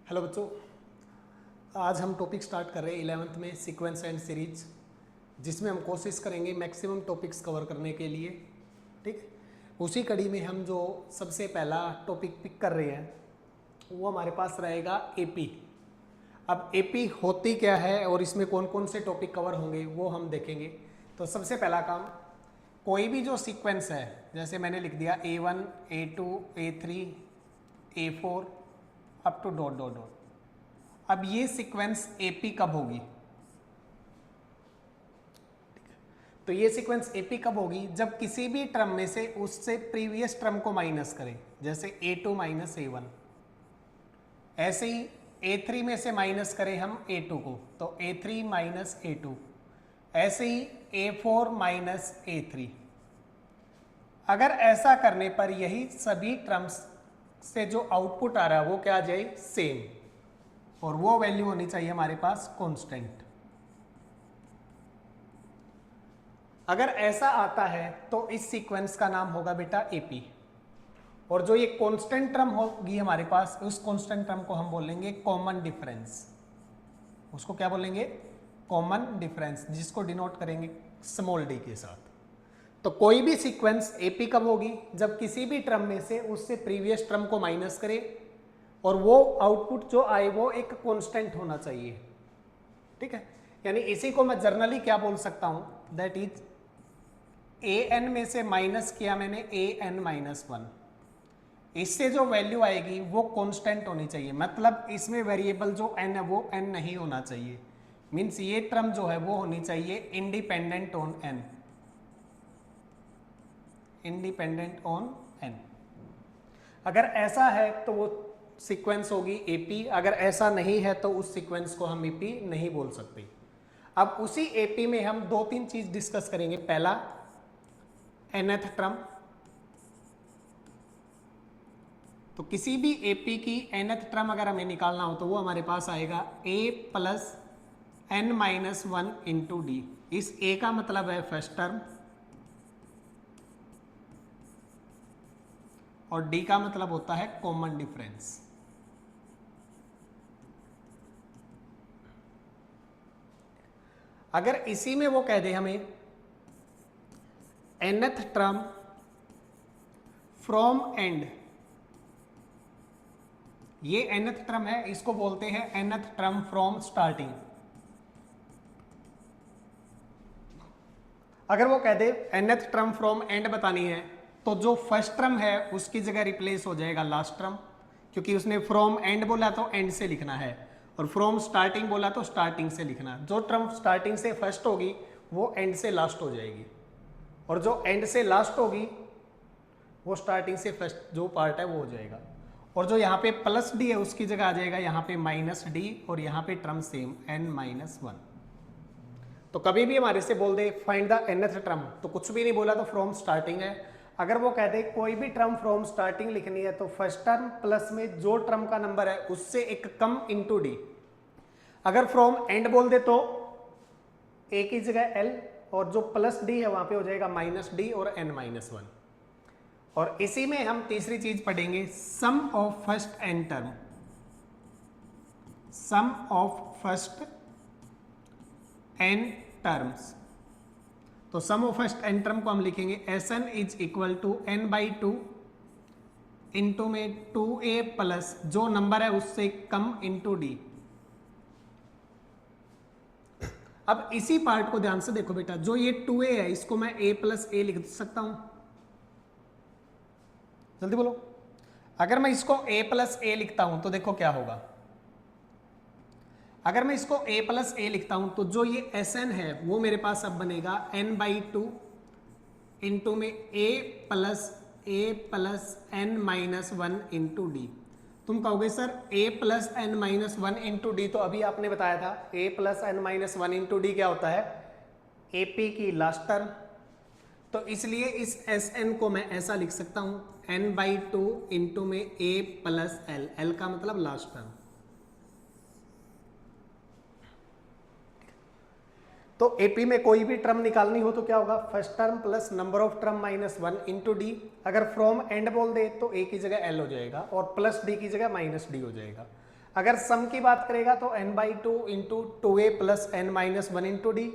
Hello बच्चों, आज हम टॉपिक स्टार्ट कर रहे हैं 11th में सीक्वेंस एंड सीरीज, जिसमें हम कोशिश करेंगे मैक्सिमम टॉपिक्स कवर करने के लिए। ठीक, उसी कड़ी में हम जो सबसे पहला टॉपिक पिक कर रहे हैं वो हमारे पास रहेगा एपी। अब एपी होती क्या है और इसमें कौन कौन से टॉपिक कवर होंगे वो हम देखेंगे। तो सबसे पहला काम, कोई भी जो सीक्वेंस है, जैसे मैंने लिख दिया A1 A2 A3 A4 up to dot dot dot. अब ये सीक्वेंस एपी कब होगी? तो ये सीक्वेंस एपी कब होगी? जब किसी भी टर्म में से उससे प्रीवियस टर्म को माइनस करें, जैसे A2 माइनस A1। ऐसे ही A3 में से माइनस करें हम A2 को, तो A3 माइनस A2। ऐसे ही A4 माइनस A3। अगर ऐसा करने पर यही सभी टर्म्स से जो आउटपुट आ रहा है वो क्या आ जाए? सेम, और वो वैल्यू होनी चाहिए हमारे पास कांस्टेंट। अगर ऐसा आता है तो इस सीक्वेंस का नाम होगा बेटा एपी। और जो ये कांस्टेंट टर्म होगी हमारे पास, उस कांस्टेंट टर्म को हम बोलेंगे कॉमन डिफरेंस। उसको क्या बोलेंगे? कॉमन डिफरेंस, जिसको डिनोट करेंगे स्मॉल डी के साथ। तो कोई भी सीक्वेंस एपी कब होगी? जब किसी भी टर्म में से उससे प्रीवियस टर्म को माइनस करे और वो आउटपुट जो आए वो एक कांस्टेंट होना चाहिए। ठीक है, यानी इसी को मैं जर्नली क्या बोल सकता हूं? दैट इज an में से माइनस किया मैंने an माइनस 1, इससे जो वैल्यू आएगी वो कांस्टेंट होनी चाहिए। मतलब इसमें वेरिएबल जो n है वो n नहीं होना चाहिए। मीन्स ये टर्म जो है वो होनी चाहिए independent on n, independent on n। अगर ऐसा है तो वो सीक्वेंस होगी एपी। अगर ऐसा नहीं है तो उस सीक्वेंस को हम एपी नहीं बोल सकते। अब उसी एपी में हम दो तीन चीज डिस्कस करेंगे। पहला, nth टर्म। तो किसी भी एपी की nth टर्म अगर हमें निकालना हो तो वो हमारे पास आएगा a plus n minus 1 into D. इस a का मतलब है फर्स्ट टर्म और d का मतलब होता है कॉमन डिफरेंस। अगर इसी में वो कह दे हमें nth टर्म फ्रॉम एंड, ये nth टर्म है, इसको बोलते हैं nth टर्म फ्रॉम स्टार्टिंग। अगर वो कह दे nth टर्म फ्रॉम एंड बतानी है तो जो फर्स्ट टर्म है उसकी जगह रिप्लेस हो जाएगा लास्ट टर्म, क्योंकि उसने फ्रॉम एंड बोला तो एंड से लिखना है और फ्रॉम स्टार्टिंग बोला तो स्टार्टिंग से लिखना। जो टर्म स्टार्टिंग से फर्स्ट होगी वो एंड से लास्ट हो जाएगी, और जो एंड से लास्ट होगी वो स्टार्टिंग से फर्स्ट जो पार्ट है वो हो जाएगा। और जो यहाँ पे प्लस डी है उसकी जगह आ जाएगा यहाँ पे माइनस डी, और यहाँ पे टर्म सेम n माइनस 1। तो कभी भी हमारे से बोल they find the nth term, तो कुछ भी नहीं बोला तो फ्रॉम स्टार्टिंग है। अगर वो कह दे कोई भी टर्म फ्रॉम स्टार्टिंग लिखनी है तो फर्स्ट टर्म प्लस में जो टर्म का नंबर है उससे एक कम इंटू डी। अगर फ्रॉम एंड बोल दे तो a की जगह l, और जो प्लस डी है वहां पे हो जाएगा माइनस डी और n माइनस 1। और इसी में हम तीसरी चीज पढ़ेंगे, sum of first n term. Sum of first n terms. तो sum of first n term को हम लिखेंगे Sn is equal to n by 2 into में 2a प्लस जो नंबर है उससे कम इंटू डी। अब इसी पार्ट को ध्यान से देखो बेटा, जो ये 2a है इसको मैं a प्लस ए लिख सकता हूं। जल्दी बोलो। अगर मैं इसको a प्लस ए लिखता हूं तो देखो क्या होगा। अगर मैं इसको a प्लस ए लिखता हूं तो जो ये Sn है वो मेरे पास अब बनेगा n बाई 2 इंटू में a plus n minus 1 into D. तुम कहोगे sir a plus n minus 1 into D, तो अभी आपने बताया था a plus n minus 1 into D क्या होता है? AP की लास्ट टर्म। तो इसलिए इस Sn को मैं ऐसा लिख सकता हूं n बाई 2 इंटू में a प्लस एल, एल का मतलब लास्ट टर्म। तो एपी में कोई भी टर्म निकालनी हो तो क्या होगा? First term plus number of term minus 1 into D. अगर फ्रॉम एंड बोल दे तो ए की जगह एल हो जाएगा और प्लस डी की जगह माइनस डी हो जाएगा। अगर सम की बात करेगा तो n/2 into 2a plus n minus 1 into D,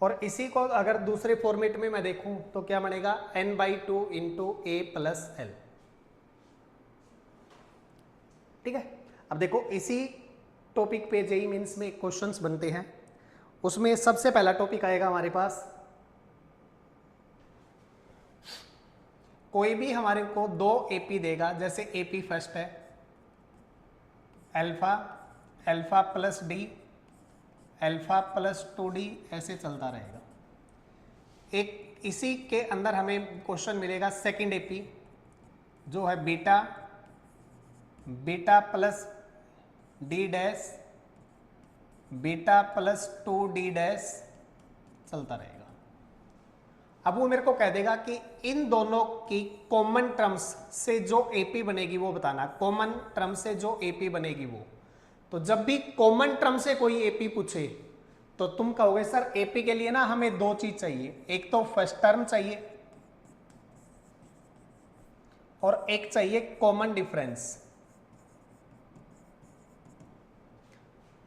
और इसी को अगर दूसरे फॉर्मेट में मैं देखूं तो क्या बनेगा n/2 into a plus l। ठीक है, अब देखो इसी टॉपिक पे जेईई मेंस में क्वेश्चंस बनते हैं। उसमें सबसे पहला टॉपिक आएगा हमारे पास, कोई भी हमारे को दो एपी देगा, जैसे एपी फर्स्ट है alpha, alpha plus D, alpha plus 2d, ऐसे चलता रहेगा। एक इसी के अंदर हमें क्वेश्चन मिलेगा सेकंड एपी जो है beta, beta plus D dash, beta plus 2d dash, चलता रहेगा। अब वो मेरे को कह देगा कि इन दोनों की कॉमन टर्म्स से जो एपी बनेगी वो बताना, कॉमन टर्म से जो एपी बनेगी वो। तो जब भी कॉमन टर्म से कोई एपी पूछे तो तुम कहोगे सर एपी के लिए ना हमें दो चीज चाहिए, एक तो फर्स्ट टर्म चाहिए और एक चाहिए कॉमन डिफरेंस।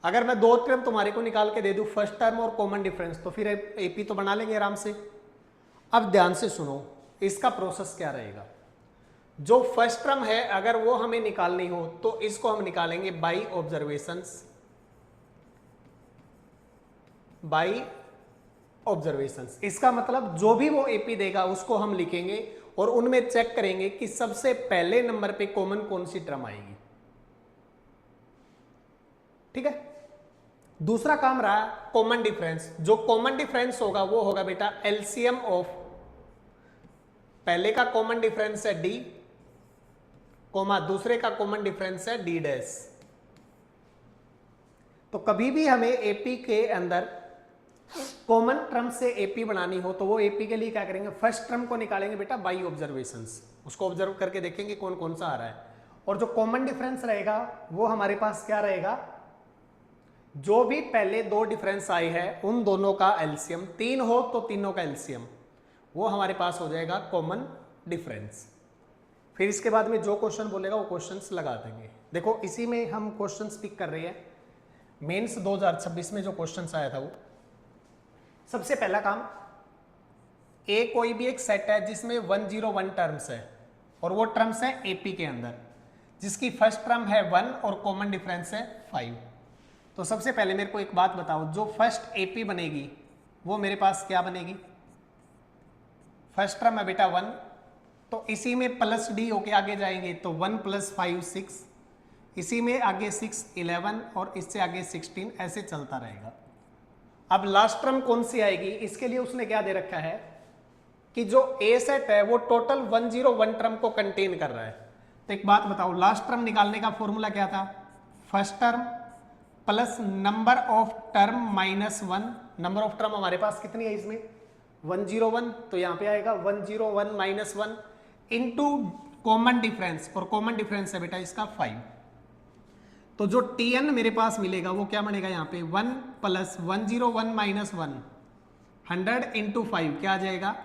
अगर मैं दो टर्म तुम्हारे को निकाल के दे दूं, फर्स्ट टर्म और कॉमन डिफरेंस, तो फिर एपी तो बना लेंगे आराम से। अब ध्यान से सुनो इसका प्रोसेस क्या रहेगा। जो फर्स्ट टर्म है अगर वो हमें निकालनी हो तो इसको हम निकालेंगे बाई ऑब्जर्वेशंस, बाई ऑब्जर्वेशंस। इसका मतलब जो भी वो एपी देगा उसको हम लिखेंगे और उनमें चेक करेंगे कि सबसे पहले नंबर पे कॉमन कौन सी टर्म आएगी। ठीक है, दूसरा काम रहा कॉमन डिफरेंस। जो कॉमन डिफरेंस होगा वो होगा बेटा एलसीएम ऑफ, पहले का कॉमन डिफरेंस है डी, कोमा दूसरे का कॉमन डिफरेंस है डी डैश। तो कभी भी हमें एपी के अंदर कॉमन टर्म से एपी बनानी हो तो वो एपी के लिए क्या करेंगे, फर्स्ट टर्म को निकालेंगे बेटा बाई ऑब्जर्वेशंस, उसको ऑब्जर्व करके देखेंगे कौन कौन सा आ रहा है। और जो कॉमन डिफरेंस रहेगा वो हमारे पास क्या रहेगा, जो भी पहले दो डिफरेंस आए हैं उन दोनों का एलसीएम, तीन हो तो तीनों का एलसीएम, वो हमारे पास हो जाएगा कॉमन डिफरेंस। फिर इसके बाद में जो क्वेश्चन बोलेगा वो क्वेश्चंस लगा देंगे। देखो इसी में हम क्वेश्चंस पिक कर रहे हैं, मेंस 2026 में जो क्वेश्चंस आया था वो। सबसे पहला काम, ए कोई भी एक सेट है जिसमें 101 टर्म्स है और वो टर्म्स है एपी के अंदर, जिसकी फर्स्ट टर्म है 1 और कॉमन डिफरेंस है 5। तो सबसे पहले मेरे को एक बात बताओ, जो फर्स्ट एपी बनेगी वो मेरे पास क्या बनेगी, फर्स्ट टर्म है बेटा 1, तो इसी में प्लस डी होके आगे जाएंगे तो 1 + 5 6, इसी में आगे 6 11 और इससे आगे 16, ऐसे चलता रहेगा। अब लास्ट टर्म कौन सी आएगी, इसके लिए उसने क्या दे रखा है कि जो ए सेट है वो टोटल 101 टर्म को कंटेन कर रहा है। तो एक बात बताओ, लास्ट टर्म निकालने का फॉर्मूला क्या था, first term plus number of term minus 1। Number of term हमारे पास कितनी है इसमें 101, तो यहां पे आएगा 101 माइनस 1 इंटू कॉमन डिफरेंस, और कॉमन डिफरेंस है बेटा इसका 5। तो जो tn मेरे पास मिलेगा वो क्या बनेगा, यहाँ पे 1 + 101 माइनस 1 100 इंटू 5 क्या आ जाएगा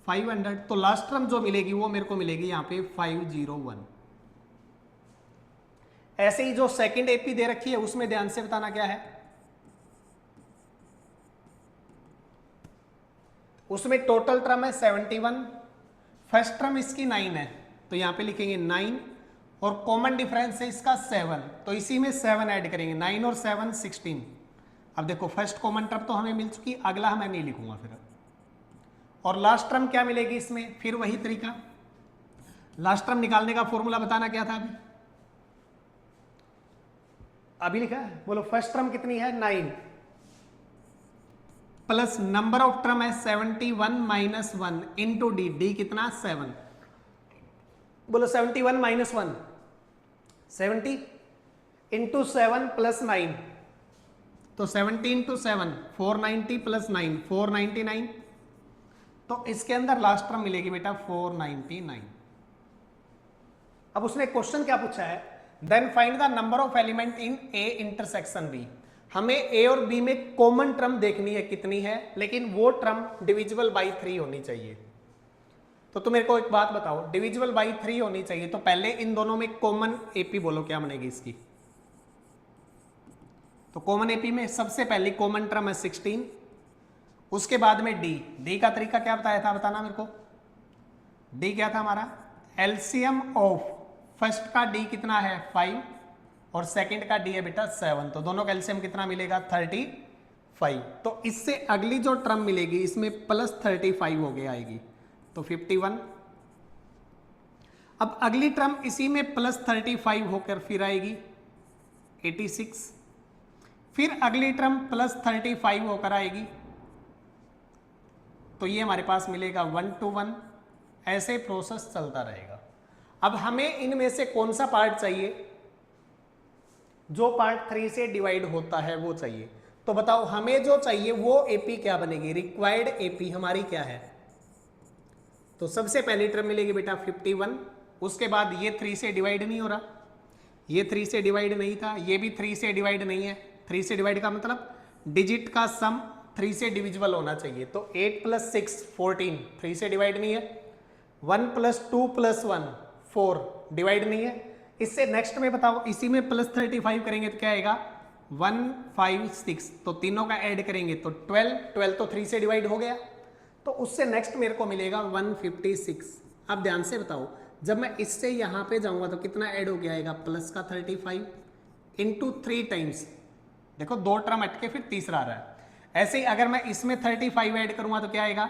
500। तो लास्ट टर्म जो मिलेगी वो मेरे को मिलेगी यहाँ पे 501। ऐसे ही जो सेकंड एपी दे रखी है उसमें ध्यान से बताना क्या है, उसमें टोटल टर्म है 71, फर्स्ट टर्म इसकी 9 है तो यहां पे लिखेंगे 9 और कॉमन डिफरेंस है इसका 7, तो इसी में 7 ऐड करेंगे, 9 और 7 16। अब देखो फर्स्ट कॉमन टर्म तो हमें मिल चुकी, अगला मैं नहीं लिखूंगा फिर। और लास्ट टर्म क्या मिलेगी इसमें, फिर वही तरीका, लास्ट टर्म निकालने का फॉर्मूला बताना क्या था, अभी लिखा है, बोलो फर्स्ट टर्म कितनी है 9 प्लस नंबर ऑफ टर्म है 71 माइनस 1 इंटू डी, डी कितना 7, बोलो 71 माइनस 1 70 इंटू 7 प्लस 9, तो 70 इंटू 7 490 प्लस 9 499, तो इसके अंदर लास्ट टर्म मिलेगी बेटा 499। अब उसने क्वेश्चन क्या पूछा है, then find the number of element in A intersection B. हमें ए और बी में कॉमन टर्म देखनी है कितनी है, लेकिन वो टर्म डिविजिबल बाई 3 होनी चाहिए। तो तुम मेरे को एक बात बताओ, डिविजिबल बाई 3 होनी चाहिए तो पहले इन दोनों में कॉमन एपी बोलो क्या बनेगी इसकी, तो कॉमन एपी में सबसे पहली कॉमन टर्म है 16, उसके बाद में डी का तरीका क्या बताया था, बताना मेरे को। डी क्या था हमारा, एलसीएम ऑफ फर्स्ट का डी कितना है 5 और सेकंड का डी है बेटा 7, तो दोनों का एलसीएम कितना मिलेगा 35। तो इससे अगली जो टर्म मिलेगी इसमें प्लस 35 हो गया आएगी, तो 51। अब अगली टर्म इसी में प्लस 35 होकर फिर आएगी 86, फिर अगली टर्म प्लस 35 होकर आएगी, तो ये हमारे पास मिलेगा 1 to 1। ऐसे प्रोसेस चलता रहेगा। अब हमें इनमें से कौन सा पार्ट चाहिए, जो पार्ट 3 से डिवाइड होता है वो चाहिए। तो बताओ हमें जो चाहिए वो एपी क्या बनेगी, रिक्वायर्ड एपी हमारी क्या है। तो सबसे पहली टर्म मिलेगी बेटा 51, उसके बाद ये 3 से डिवाइड नहीं हो रहा, ये 3 से डिवाइड नहीं था, ये भी 3 से डिवाइड नहीं है। 3 से डिवाइड का मतलब डिजिट का सम 3 से डिविजिबल होना चाहिए। तो 8 + 6 14, 3 से डिवाइड नहीं है। 1 + 2 + 1 4, डिवाइड नहीं है। इससे नेक्स्ट में बताओ, इसी में प्लस 35 करेंगे तो क्या आएगा 156, तो तीनों का ऐड करेंगे तो 12 तो 3 से डिवाइड हो गया, तो उससे नेक्स्ट मेरे को मिलेगा 156। अब ध्यान से बताओ, जब मैं इससे यहां पे जाऊंगा तो कितना ऐड हो गया आएगा प्लस का 35 इंटू 3 टाइम्स, देखो 2 टर्म अटके फिर तीसरा आ रहा है। ऐसे ही अगर मैं इसमें 35 ऐड करूंगा तो क्या आएगा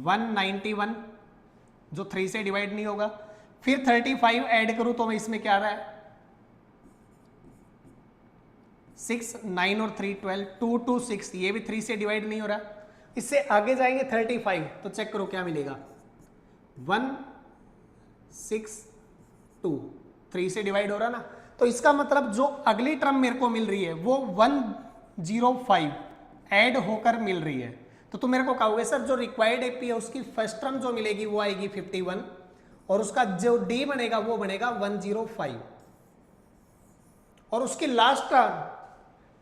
191, जो 3 से डिवाइड नहीं होगा। फिर 35 ऐड करूं तो मैं इसमें क्या आ रहा है 6, 9 और 3 12, 2 to 6, ये भी 3 से डिवाइड नहीं हो रहा। इससे आगे जाएंगे 35, तो चेक करो क्या मिलेगा 162, 3 से डिवाइड हो रहा ना। तो इसका मतलब जो अगली टर्म मेरे को मिल रही है वो 105 ऐड होकर मिल रही है। तो तुम मेरे को कहोगे सर जो रिक्वायर्ड एपी है उसकी फर्स्ट टर्म जो मिलेगी वो आएगी 51 और उसका जो डी बनेगा वो बनेगा 105, और उसकी लास्ट टर्म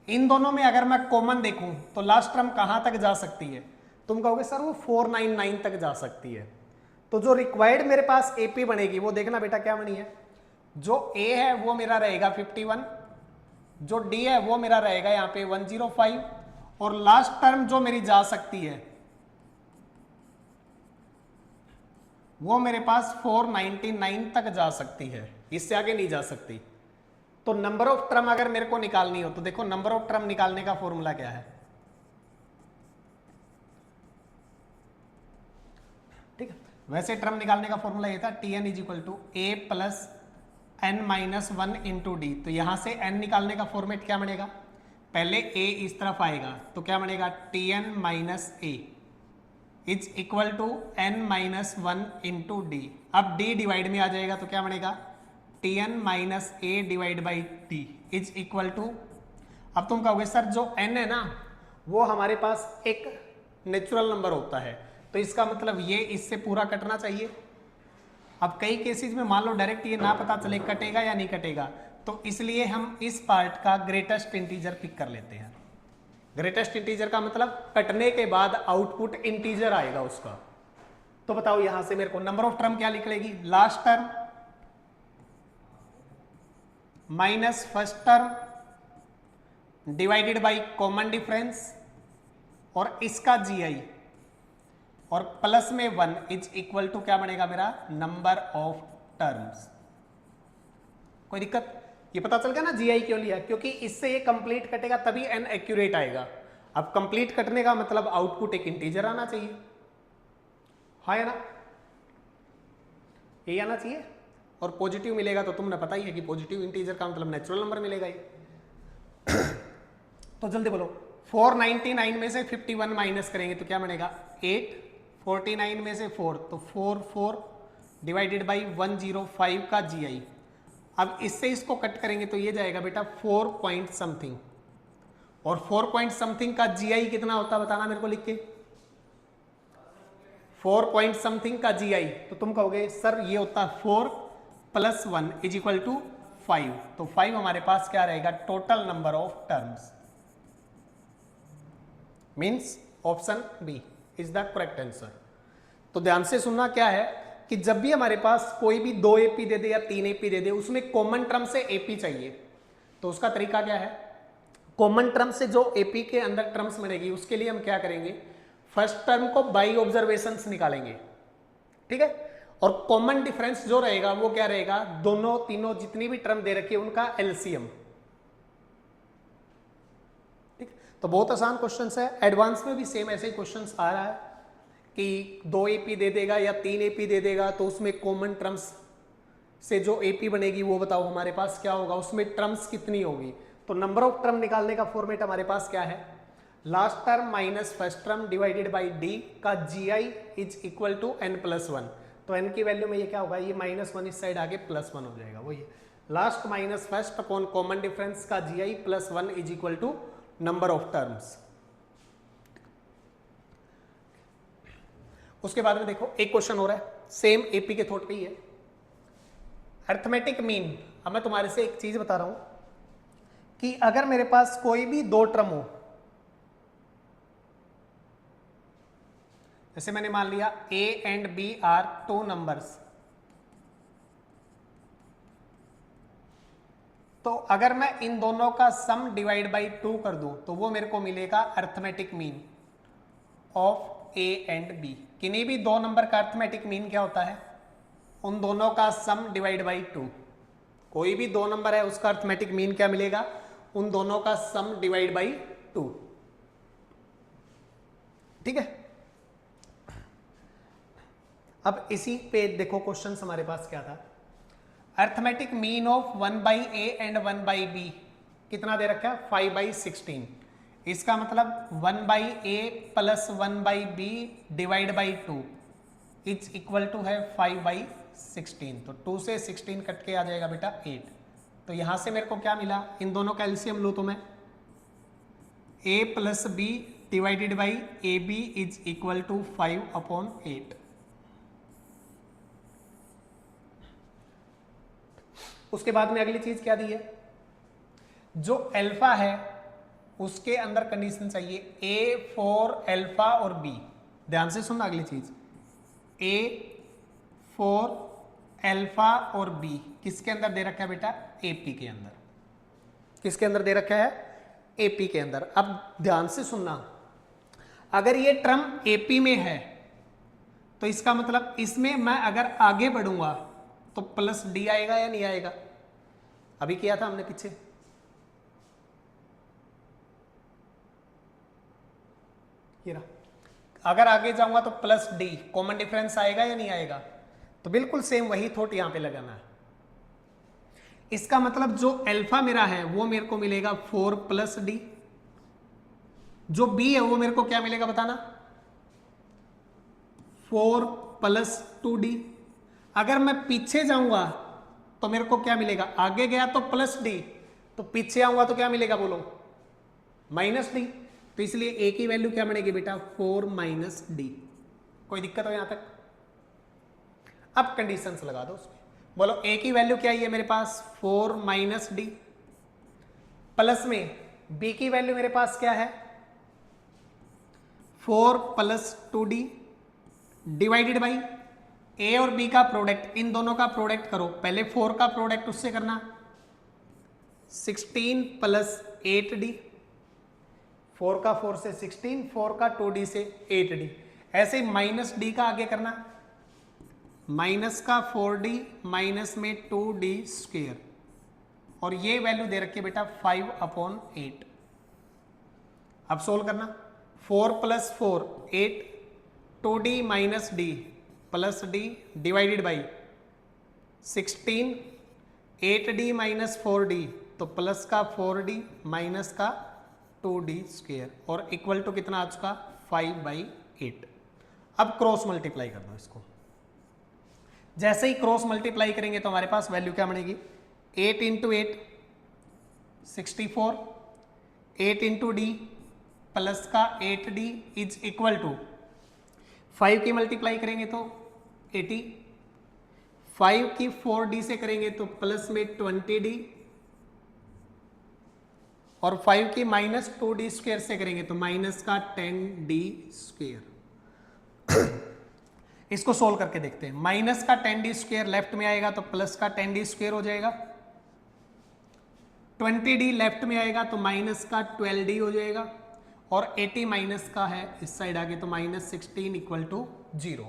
इन दोनों में अगर मैं कॉमन देखूं तो लास्ट टर्म कहां तक जा सकती है, तुम कहोगे सर वो 499 तक जा सकती है। तो जो रिक्वायर्ड मेरे पास एपी बनेगी वो देखना बेटा क्या बनी है, जो ए है वो मेरा रहेगा 51, जो डी है वो मेरा रहेगा यहाँ पे 105, और लास्ट टर्म जो मेरी जा सकती है वो मेरे पास 499 तक जा सकती है, इससे आगे नहीं जा सकती। तो नंबर ऑफ टर्म अगर मेरे को निकालनी हो तो देखो नंबर ऑफ टर्म निकालने का फॉर्मूला क्या है, ठीक है। वैसे टर्म निकालने का फॉर्मूला ये था Tn = a + n - 1 × d। तो यहां से n निकालने का फॉर्मेट क्या बनेगा, पहले a इस तरफ आएगा तो क्या बनेगा Tn - a = n - 1 × d। अब d डिवाइड में आ जाएगा तो क्या बनेगा Tn - a / d = अब तुम कहोगे सर जो n है ना वो हमारे पास एक नेचुरल नंबर होता है, तो इसका मतलब ये इससे पूरा कटना चाहिए। अब कई केसेस में मान लो डायरेक्ट ये ना पता चले कटेगा या नहीं कटेगा, तो इसलिए हम इस पार्ट का ग्रेटेस्ट इंटीजर पिक कर लेते हैं। ग्रेटेस्ट इंटीजर का मतलब कटने के बाद आउटपुट इंटीजर आएगा उसका। तो बताओ यहां से मेरे को नंबर ऑफ टर्म क्या निकलेगी, last term minus first term divided by common difference और इसका जीआई और प्लस में 1 = क्या बनेगा मेरा नंबर ऑफ टर्म्स। कोई दिक्कत, ये पता चल गया ना जीआई क्यों लिया, क्योंकि इससे ये कंप्लीट कटेगा तभी n एक्यूरेट आएगा। अब कंप्लीट कटने का मतलब आउटपुट एक इंटीजर आना चाहिए, हाँ या ना, ये आना चाहिए। और पॉजिटिव मिलेगा तो तुमने पता ही है कि पॉजिटिव इंटीजर का मतलब नेचुरल नंबर मिलेगा ये। तो जल्दी बोलो, 499 में से 51 माइनस करेंगे तो क्या बनेगा 8, 49 में से 4 तो 4 डिवाइडेड बाई 105 का जीआई। अब इससे इसको कट करेंगे तो ये जाएगा बेटा 4 पॉइंट समथिंग, और 4 पॉइंट समथिंग का जीआई कितना होता है बताना मेरे को लिख के, 4 पॉइंट समथिंग का जीआई। तो तुम कहोगे सर ये होता है 4 + 1 = 5, तो 5 हमारे पास क्या रहेगा total number of terms, means option B is the correct answer. तो ध्यान से सुनना क्या है कि जब भी हमारे पास कोई भी 2 एपी दे दे या 3 एपी दे दे उसमें कॉमन टर्म से एपी चाहिए, तो उसका तरीका क्या है, कॉमन टर्म से जो एपी के अंदर टर्म्स मिलेगी उसके लिए हम क्या करेंगे, फर्स्ट टर्म को बाई ऑब्जर्वेशंस निकालेंगे, ठीक है। और कॉमन डिफरेंस जो रहेगा वो क्या रहेगा, दोनों तीनों जितनी भी टर्म दे रखी है उनका एलसीएम, ठीक। तो बहुत आसान क्वेश्चन है, एडवांस में भी सेम ऐसे ही क्वेश्चन आ रहा है कि 2 एपी दे देगा या 3 एपी दे देगा, तो उसमें कॉमन टर्म्स से जो एपी बनेगी वो बताओ हमारे पास क्या होगा, उसमें टर्म्स कितनी होगी। तो नंबर ऑफ टर्म निकालने का फॉर्मेट हमारे पास क्या है, last term minus first term divided by D का जीआई इज इक्वल टू n+1। तो n की वैल्यू में ये क्या होगा, ये -1 इस साइड आगे +1 हो जाएगा, वही last minus first upon common difference का जीआई +1 is equal to number of terms. उसके बाद में देखो एक क्वेश्चन हो रहा है, सेम एपी के थॉट पे ही है, अर्थमेटिक मीन। अब मैं तुम्हारे से एक चीज बता रहा हूं कि अगर मेरे पास कोई भी 2 टर्म हो, जैसे मैंने मान लिया a and b are 2 numbers, तो अगर मैं इन दोनों का सम डिवाइड बाई 2 कर दूं तो वो मेरे को मिलेगा arithmetic mean of a and b। किन्हीं भी 2 नंबर का अर्थमेटिक मीन क्या होता है, उन दोनों का सम डिवाइड बाई 2। कोई भी 2 नंबर है उसका अर्थमेटिक मीन क्या मिलेगा, उन दोनों का सम डिवाइड बाई 2, ठीक है। अब इसी पे देखो क्वेश्चन हमारे पास क्या था, arithmetic mean of 1/a and 1/b कितना दे रखा है, 5/16। इसका मतलब 1/a plus 1/b divide by 2 is equal to है 5/16। तो 2 से 16 कट के आ जाएगा बेटा 8। तो यहां से मेरे को क्या मिला, इन दोनों का एलसीएम लो तो मैं a plus b divided by A B is equal to 5/8। उसके बाद में अगली चीज क्या दी है, जो अल्फा है उसके अंदर कंडीशन चाहिए a फॉर अल्फा और b। ध्यान से सुनना अगली चीज, a फॉर अल्फा और b किसके अंदर दे रखा है बेटा, AP के अंदर। किसके अंदर दे रखा है, AP के अंदर। अब ध्यान से सुनना, अगर ये टर्म AP में है तो इसका मतलब इसमें मैं अगर आगे बढ़ूंगा तो प्लस डी आएगा या नहीं आएगा, अभी किया था हमने पीछे, ये रहा। अगर आगे जाऊंगा तो प्लस डी, कॉमन डिफरेंस आएगा या नहीं आएगा, तो बिल्कुल सेम वही थॉट यहां पे लगाना है। इसका मतलब जो अल्फा मेरा है वो मेरे को मिलेगा 4 प्लस डी, जो बी है वो मेरे को क्या मिलेगा बताना, 4 प्लस 2d। अगर मैं पीछे जाऊंगा तो मेरे को क्या मिलेगा, आगे गया तो प्लस डी, तो पीछे आऊंगा तो क्या मिलेगा बोलो, माइनस डी। तो इसलिए ए की वैल्यू क्या बनेगी बेटा, 4 माइनस डी। कोई दिक्कत हो यहां तक? अब कंडीशंस लगा दो उसमें, बोलो ए की वैल्यू क्या है मेरे पास, 4 माइनस डी, प्लस में बी की वैल्यू मेरे पास क्या है, 4 प्लस 2d डिवाइडेड बाई ए और बी का प्रोडक्ट, इन दोनों का प्रोडक्ट करो। पहले 4 का प्रोडक्ट उससे करना, 16 प्लस 8d, 4 का 4 से 16, 4 का 2d से 8d। ऐसे ही माइनस डी का आगे करना, माइनस का 4d माइनस में 2d स्क्वायर, और ये वैल्यू दे रखी है बेटा 5/8। अब सोल्व करना, 4 plus 4 8, 2d minus D plus D divided by 16, 8d minus 4d, तो प्लस का 4d माइनस का 2d स्क्वायर, और इक्वल टू कितना आ चुका, 5/8। अब क्रॉस मल्टीप्लाई कर दो इसको। जैसे ही क्रॉस मल्टीप्लाई करेंगे तो हमारे पास वैल्यू क्या बनेगी, 8 इंटू 8 64, 8 इंटू डी प्लस का 8d इज इक्वल टू 5 की मल्टीप्लाई करेंगे तो 80, 5 की 4d से करेंगे तो प्लस में 20d, और 5 की माइनस 2d स्क्वायर से करेंगे तो माइनस का 10d स्क्वायर। इसको सोल्व करके देखते हैं, माइनस का 10d स्क्वायर लेफ्ट में आएगा तो प्लस का 10d स्क्वायर हो जाएगा, 20d लेफ्ट में आएगा तो माइनस का 12d हो जाएगा, और 80 माइनस का है इस साइड आगे तो -16 इक्वल टू 0।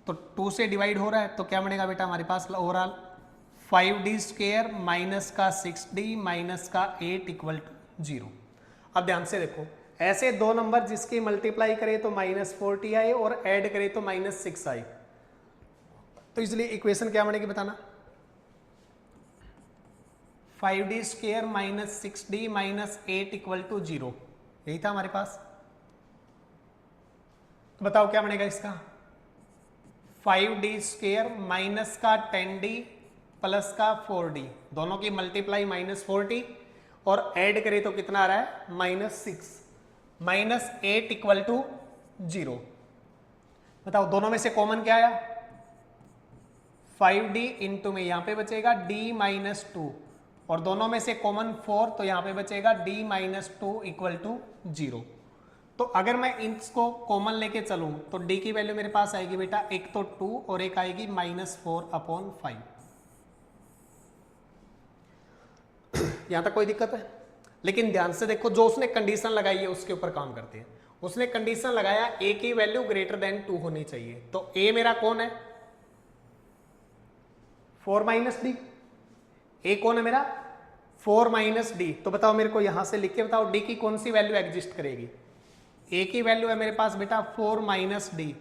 तो 2 से डिवाइड हो रहा है तो क्या बनेगा बेटा हमारे पास ओवरऑल 5d स्क्वायर माइनस का 6d माइनस का 8 इक्वल टू 0। अब ध्यान से देखो, ऐसे दो नंबर जिसकी मल्टीप्लाई करे तो -40 आए और ऐड करे तो -6 आए, तो इसलिए इक्वेशन क्या बनेगी बताना। 5d square minus 6d minus 8 equal to 0, यही था हमारे पास। तो बताओ क्या बनेगा इसका। 5d स्क्वायर माइनस का 10d प्लस का 4d, दोनों की मल्टीप्लाई -40 और ऐड करें तो कितना आ रहा है -6 माइनस 8 इक्वल टू 0। बताओ दोनों में से कॉमन क्या आया, 5d इंटू में यहां पे बचेगा d -2 और दोनों में से कॉमन 4 तो यहां पे बचेगा d -2 इक्वल टू 0। तो अगर मैं इसको कॉमन लेके चलूं तो d की वैल्यू मेरे पास आएगी बेटा एक तो 2 और एक आएगी -4/5। यहां तक कोई दिक्कत है? लेकिन ध्यान से देखो, जो उसने कंडीशन लगाई है उसके ऊपर काम करते हैं। उसने कंडीशन लगाया a की वैल्यू ग्रेटर देन 2 होनी चाहिए, तो a मेरा कौन है 4 -d, a कौन है मेरा 4 -d। तो बताओ मेरे को यहां से लिख के बताओ d की कौन सी वैल्यू एग्जिस्ट करेगी। a की वैल्यू है मेरे पास बेटा 4 -d,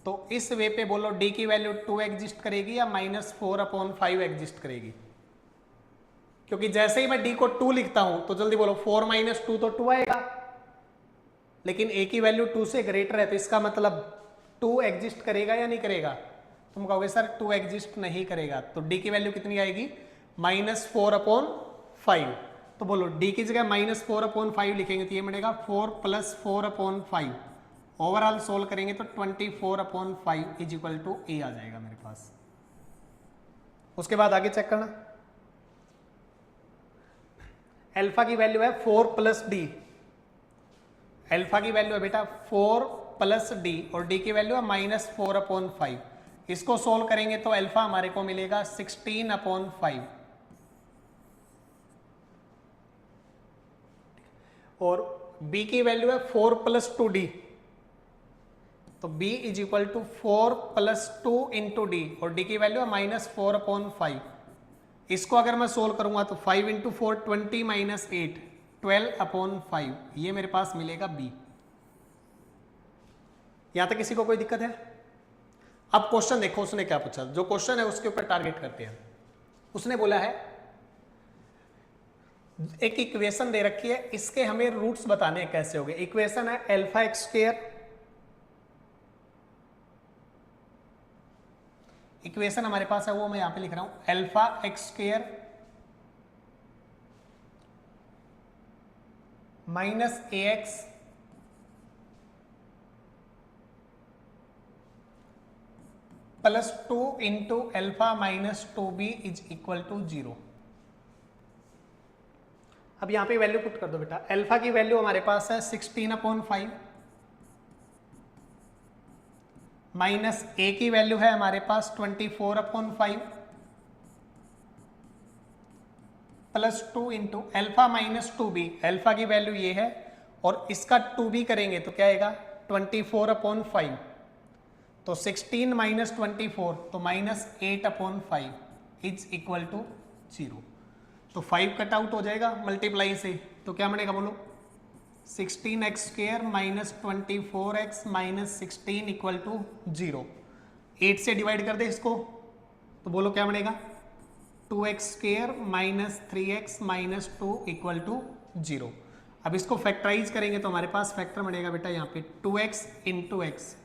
तो इस वे पे बोलो d की वैल्यू 2 एग्जिस्ट करेगी या -4/5 एग्जिस्ट करेगी। क्योंकि जैसे ही मैं d को 2 लिखता हूं तो जल्दी बोलो 4 - 2 तो 2 आएगा, लेकिन a की वैल्यू 2 से ग्रेटर है तो इसका मतलब 2 एग्जिस्ट करेगा या नहीं करेगा। तुम कहोगे सर 2 एग्जिस्ट नहीं करेगा, तो d की वैल्यू कितनी आएगी -4/5। तो बोलो d की जगह -4/5 लिखेंगे तो ये बनेगा 4 + 4/5। ओवरऑल सोल्व करेंगे तो 24/5 इज इक्वल टू a आ जाएगा मेरे पास। उसके बाद आगे चेक करना, अल्फा की वैल्यू है 4 + d, अल्फा की वैल्यू है बेटा 4 + d और d की वैल्यू है -4/5। इसको सोल्व करेंगे तो अल्फा हमारे को मिलेगा 16/5 और b की वैल्यू है 4 + 2d, तो b is equal to 4 + 2 into d और d की वैल्यू है -4/5। इसको अगर मैं सोल्व करूंगा तो 5 × 4 20 - 8 12/5, ये मेरे पास मिलेगा b। यहां तक किसी को कोई दिक्कत है? अब क्वेश्चन देखो उसने क्या पूछा, जो क्वेश्चन है उसके ऊपर टारगेट करते हैं। उसने बोला है एक इक्वेशन दे रखी है, इसके हमें रूट्स बताने हैं कैसे हो गए। इक्वेशन है α(x², इक्वेशन हमारे पास है वो मैं यहां पे लिख रहा हूं α(x² - ax + 2 × α - 2b is equal to 0। अब यहां पे वैल्यू पुट कर दो बेटा। अल्फा की वैल्यू हमारे पास है 16/5 माइनस a की वैल्यू है हमारे पास 24/5 plus 2 into alpha - 2b, alpha की वैल्यू ये है और इसका 2b करेंगे तो क्या आएगा 24/5, तो 16 - 24 तो -8/5 इज इक्वल टू 0। तो 5 कट आउट हो जाएगा मल्टीप्लाई से, तो क्या बनेगा बोलो 16x² - 24x - 16 इक्वल टू 0। 8 से डिवाइड कर दे इसको तो बोलो क्या बनेगा 2x² - 3x - 2 इक्वल टू 0। अब इसको फैक्टराइज करेंगे तो हमारे पास फैक्टर बनेगा बेटा यहाँ पे 2x × x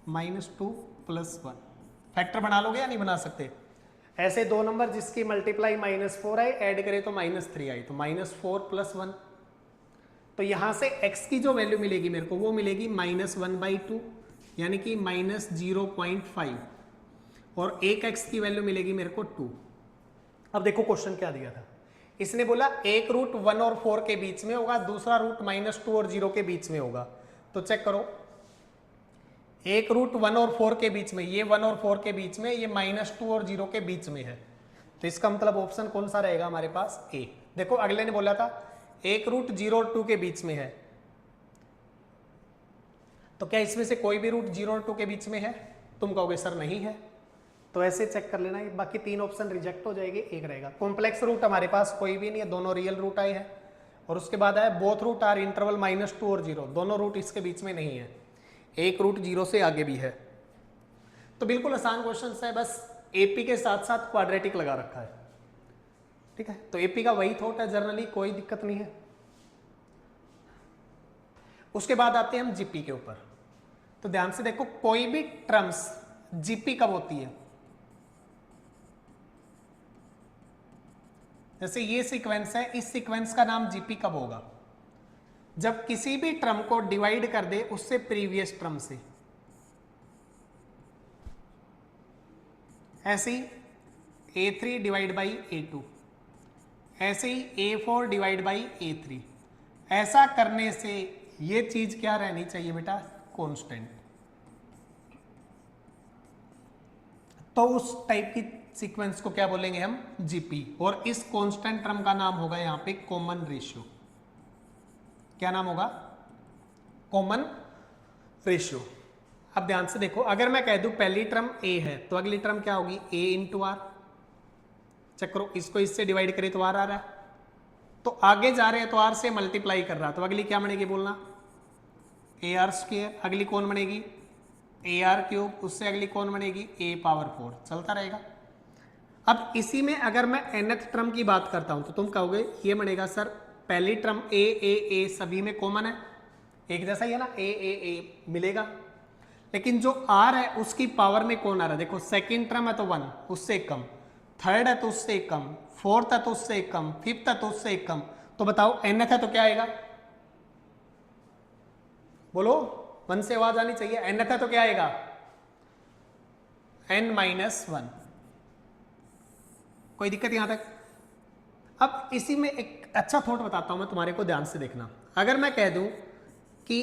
-2 + 1। फैक्टर बना लोगे या नहीं बना सकते? ऐसे दो नंबर जिसकी मल्टीप्लाई -4 आई, ऐड करें तो -3 आई, तो -4 + 1। तो यहां से x की जो वैल्यू मिलेगी मेरे को वो मिलेगी -1/2 यानी कि -0.5 और एक x की वैल्यू मिलेगी मेरे को 2। अब देखो क्वेश्चन क्या दिया था, इसने बोला एक रूट 1 और 4 के बीच में होगा, दूसरा रूट -2 और 0 के बीच में होगा। तो चेक करो, एक रूट 1 और 4 के बीच में, ये 1 और 4 के बीच में, ये -2 और 0 के बीच में है। तो इसका मतलब ऑप्शन कौन सा रहेगा हमारे पास, ए। देखो अगले ने बोला था एक रूट 0 और 2 के बीच में है, तो क्या इसमें से कोई भी रूट 0 और 2 के बीच में है? तुम कहोगे सर नहीं है, तो ऐसे चेक कर लेना, बाकी 3 ऑप्शन रिजेक्ट हो जाएंगे, एक रहेगा। कॉम्प्लेक्स रूट हमारे पास कोई भी नहीं है, दोनों रियल रूट आए हैं। और उसके बाद आया बोथ रूट आर इंटरवल -2 और 0, दोनों रूट इसके बीच में नहीं है, एक रूट 0 से आगे भी है। तो बिल्कुल आसान क्वेश्चन है, बस एपी के साथ साथ क्वाड्रेटिक लगा रखा है, ठीक है। तो एपी का वही थॉट है जनरली, कोई दिक्कत नहीं है। उसके बाद आते हैं हम जीपी के ऊपर। तो ध्यान से देखो, कोई भी टर्म्स जीपी कब होती है? जैसे ये सीक्वेंस है, इस सीक्वेंस का नाम जीपी कब होगा? जब किसी भी टर्म को डिवाइड कर दे उससे प्रीवियस टर्म से। ऐसे ही A3 डिवाइड बाई A2, ऐसे ही A4 डिवाइड बाई A3। ऐसा करने से ये चीज क्या रहनी चाहिए बेटा? कांस्टेंट। तो उस टाइप की सीक्वेंस को क्या बोलेंगे हम? जीपी। और इस कांस्टेंट टर्म का नाम होगा यहां पे कॉमन रेशियो। क्या नाम होगा? Common ratio. अब ध्यान से देखो, अगर मैं कह दूं पहली टर्म a है तो अगली टर्म क्या होगी? a into are. चेक करो, इसको इससे डिवाइड करें तो आर आ रहा है, तो आगे जा रहे हैं तो आर से मल्टीप्लाई कर रहा है, तो अगली क्या बनेगी बोलना? A R square. अगली कौन बनेगी? A R cube. उससे अगली कौन बनेगी? a power 4। चलता रहेगा। अब इसी में अगर मैं nth टर्म की बात करता हूं तो तुम कहोगे ये बनेगा सर पहली टर्म a सभी में कॉमन है, एक जैसा ही है ना, a मिलेगा। लेकिन जो r है उसकी पावर में कौन आ रहा है? देखो सेकंड टर्म है तो 1, उससे एक कम, थर्ड है तो उससे एक कम, फोर्थ है तो उससे एक कम, फिफ्थ है तो उससे एक कम। तो बताओ nth है तो क्या आएगा? बोलो, 1 से आवाज आनी चाहिए। nth है तो क्या आएगा? n-1। कोई दिक्कत यहां तक? अब इसी में एक अच्छा थॉट बताता हूं मैं तुम्हारे को, ध्यान से देखना। अगर मैं कह दूं कि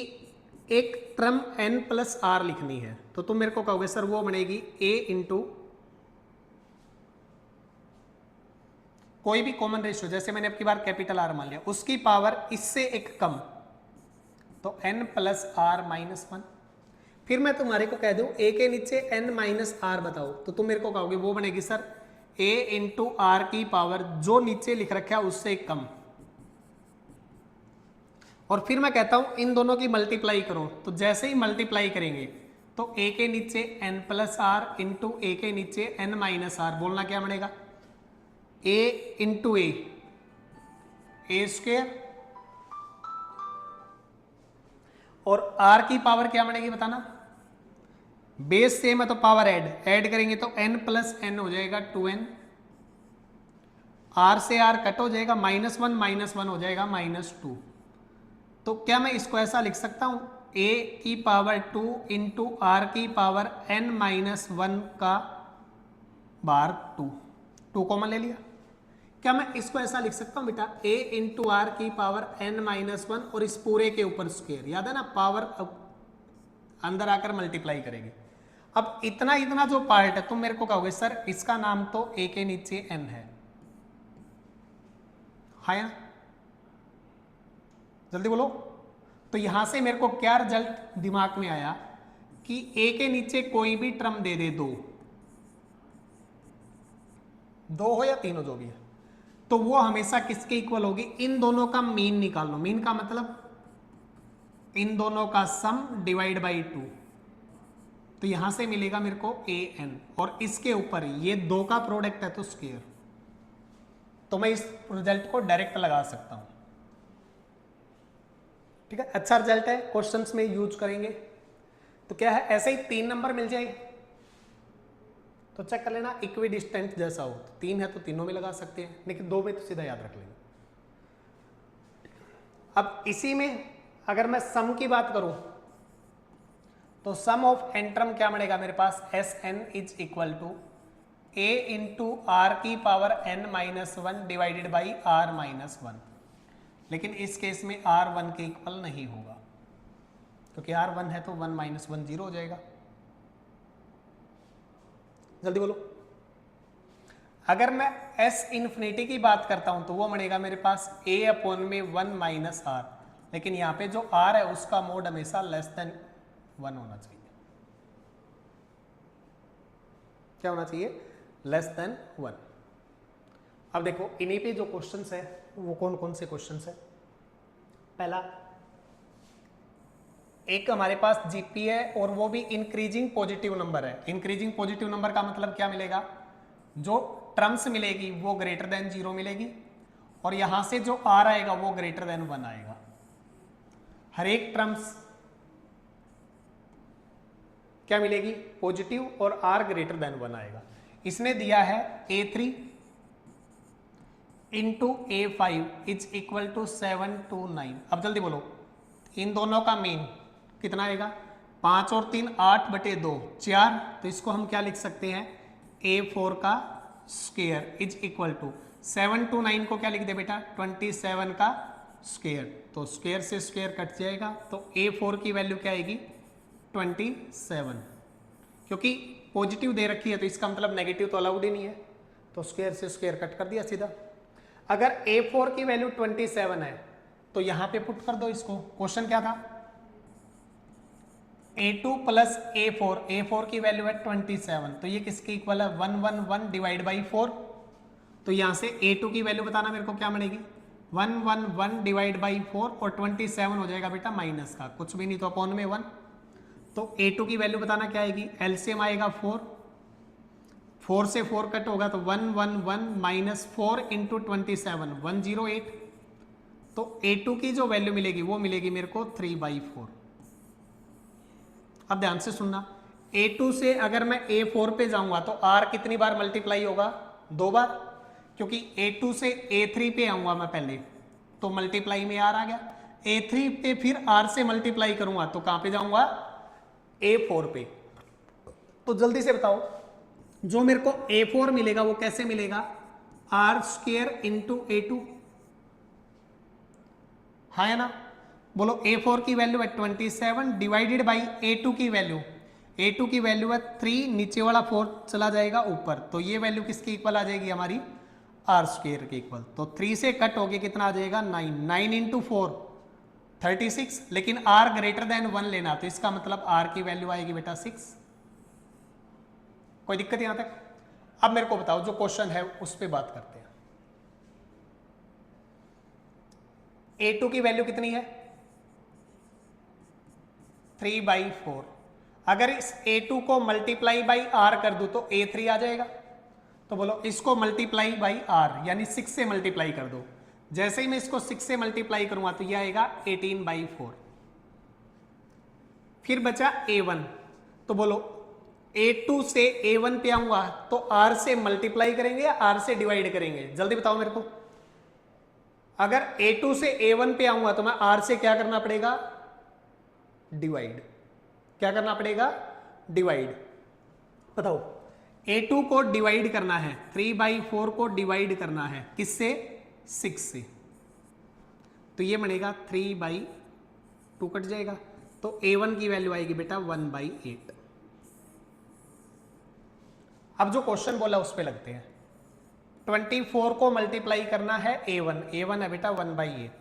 एक टर्म n प्लस आर लिखनी है तो तुम मेरे को कहोगे सर वो बनेगी a इंटू कोई भी कॉमन रेशियो, जैसे मैंने अब की बार कैपिटल आर मान लिया, उसकी पावर इससे एक कम, तो n प्लस आर माइनस 1। फिर मैं तुम्हारे को कह दूं a के नीचे n माइनस आर बताओ, तो तुम मेरे को कहोगे वो बनेगी सर a इंटू आर की पावर जो नीचे लिख रखा है उससे एक कम। और फिर मैं कहता हूं इन दोनों की मल्टीप्लाई करो, तो जैसे ही मल्टीप्लाई करेंगे तो a के नीचे n plus r into a के नीचे n माइनस आर, बोलना क्या बनेगा? a इंटू ए स्क्वेयर, और r की पावर क्या बनेगी बताना? बेस सेम है तो पावर ऐड करेंगे तो n प्लस n हो जाएगा 2n, r से r कट हो जाएगा, -1 हो जाएगा -2। तो क्या मैं इसको ऐसा लिख सकता हूं a की पावर 2 इंटू आर की पावर n-1 का बार 2 कॉमन ले लिया। क्या मैं इसको ऐसा लिख सकता हूं बेटा a इंटू आर की पावर n-1 और इस पूरे के ऊपर स्क्वायर, याद है ना, पावर अंदर आकर मल्टीप्लाई करेगी। अब इतना जो पार्ट है तुम मेरे को कहोगे सर इसका नाम तो a के नीचे n है, हाँ, जल्दी बोलो। तो यहां से मेरे को क्या रिजल्ट दिमाग में आया कि a के नीचे कोई भी टर्म दे दे, दो हो या तीन हो जो भी है, तो वो हमेशा किसके इक्वल होगी? इन दोनों का मीन निकाल लो। मीन का मतलब इन दोनों का सम डिवाइड बाई 2, तो यहां से मिलेगा मेरे को an, और इसके ऊपर ये दो का प्रोडक्ट है तो स्क्वायर। तो मैं इस रिजल्ट को डायरेक्ट लगा सकता हूं, ठीक है। अच्छा रिजल्ट है, क्वेश्चंस में यूज करेंगे। तो क्या है, ऐसे ही 3 नंबर मिल जाए तो चेक कर लेना इक्वी डिस्टेंट जैसा हो, तो 3 है तो तीनों में लगा सकते हैं, लेकिन 2 में तो सीधा याद रख लेंगे। अब इसी में अगर मैं सम की बात करूं तो सम ऑफ एन टर्म क्या बनेगा मेरे पास? S N is equal to a into R की power n-1 divided by r-1। लेकिन इस केस में r1 के इक्वल नहीं होगा, क्योंकि r1 है तो 1 - 1 0 हो जाएगा। जल्दी बोलो। अगर मैं एस इन्फिनिटी की बात करता हूं तो वो बनेगा मेरे पास a अपॉन में 1 माइनस आर, लेकिन यहां पे जो r है उसका मोड हमेशा लेस देन 1 होना चाहिए। क्या होना चाहिए? Less than 1। अब देखो इन्हीं पे जो क्वेश्चंस है वो कौन कौन से क्वेश्चंस है। पहला, एक हमारे पास जीपी है और वो भी इंक्रीजिंग पॉजिटिव नंबर है। इंक्रीजिंग पॉजिटिव नंबर का मतलब क्या मिलेगा? जो टर्म्स मिलेगी वो ग्रेटर देन 0 मिलेगी और यहां से जो आर आएगा वो ग्रेटर देन 1 आएगा। हर एक टर्म्स क्या मिलेगी? पॉजिटिव, और आर ग्रेटर देन 1 आएगा। इसने दिया है a3 into a5 is equal to 7 to 9। अब जल्दी बोलो, इन दोनों का मीन कितना आएगा? 5 और 3 8 बटे 2 4। तो इसको हम क्या लिख सकते हैं? a4 का square is equal to 7 to 9 को क्या लिख दे बेटा? 27 का स्क्वायर। तो स्क्वायर से स्क्वायर कट जाएगा, तो a4 की वैल्यू क्या आएगी? 27। क्योंकि पॉजिटिव दे रखी है तो इसका मतलब नेगेटिव तो अलाउड ही नहीं है, तो स्क्वायर से स्क्वायर कट कर दिया सीधा। अगर a4 की वैल्यू 27 है तो यहां पे पुट कर दो इसको। क्वेश्चन क्या था? a2 प्लस a4 की वैल्यू है 27, तो ये किसके इक्वल है? 111 डिवाइड बाई 4। तो यहां से a2 की वैल्यू बताना मेरे को क्या बनेगी? 111 डिवाइड बाई 4 और 27 हो जाएगा बेटा माइनस का, कुछ भी नहीं तो अपॉन में 1। तो a2 की वैल्यू बताना क्या आएगी? एलसीएम आएगा 4, 4 से 4 कट होगा तो 111 माइनस 4 इंटू 27 108। तो a2 की जो वैल्यू मिलेगी वो मिलेगी मेरे को 3/4। अब ध्यान से सुनना, a2 से अगर मैं a4 पे जाऊंगा तो r कितनी बार मल्टीप्लाई होगा? 2 बार, क्योंकि a2 से a3 पे आऊंगा मैं पहले तो मल्टीप्लाई में r आ गया। a3 पे फिर r से मल्टीप्लाई करूंगा तो कहां पे जाऊंगा? a4 पे। तो जल्दी से बताओ, जो मेरे को a4 मिलेगा वो कैसे मिलेगा? r स्क्वायर इंटू a2, हाँ है ना? बोलो a4 की वैल्यू है 27 डिवाइडेड बाई a2 की वैल्यू, a2 की वैल्यू है 3, नीचे वाला 4 चला जाएगा ऊपर, तो ये वैल्यू किसके इक्वल आ जाएगी? हमारी r स्क्वायर के इक्वल। तो 3 से कट होके कितना आ जाएगा? 9। 9 इंटू 4 36, लेकिन r ग्रेटर देन 1 लेना, तो इसका मतलब r की वैल्यू आएगी बेटा 6। कोई दिक्कत यहां तक? अब मेरे को बताओ, जो क्वेश्चन है उस पर बात करते हैं। a2 की वैल्यू कितनी है? 3/4। अगर इस a2 को मल्टीप्लाई बाई r कर दूं तो a3 आ जाएगा। तो बोलो इसको मल्टीप्लाई बाई r यानी 6 से मल्टीप्लाई कर दो। जैसे ही मैं इसको 6 से मल्टीप्लाई करूंगा तो यह आएगा 18/4। फिर बचा a1, तो बोलो a2 से a1 पे आऊंगा तो r से मल्टीप्लाई करेंगे या r से डिवाइड करेंगे? जल्दी बताओ मेरे को। अगर a2 से a1 पे आऊंगा तो मैं r से क्या करना पड़ेगा? डिवाइड। क्या करना पड़ेगा? डिवाइड। बताओ, a2 को डिवाइड करना है, 3/4 को डिवाइड करना है किससे? 6 से। तो ये बनेगा 3/2 कट जाएगा, तो a1 की वैल्यू आएगी बेटा 1/8। अब जो क्वेश्चन बोला उस पे लगते हैं। 24 को मल्टीप्लाई करना है a1 है बेटा 1/8।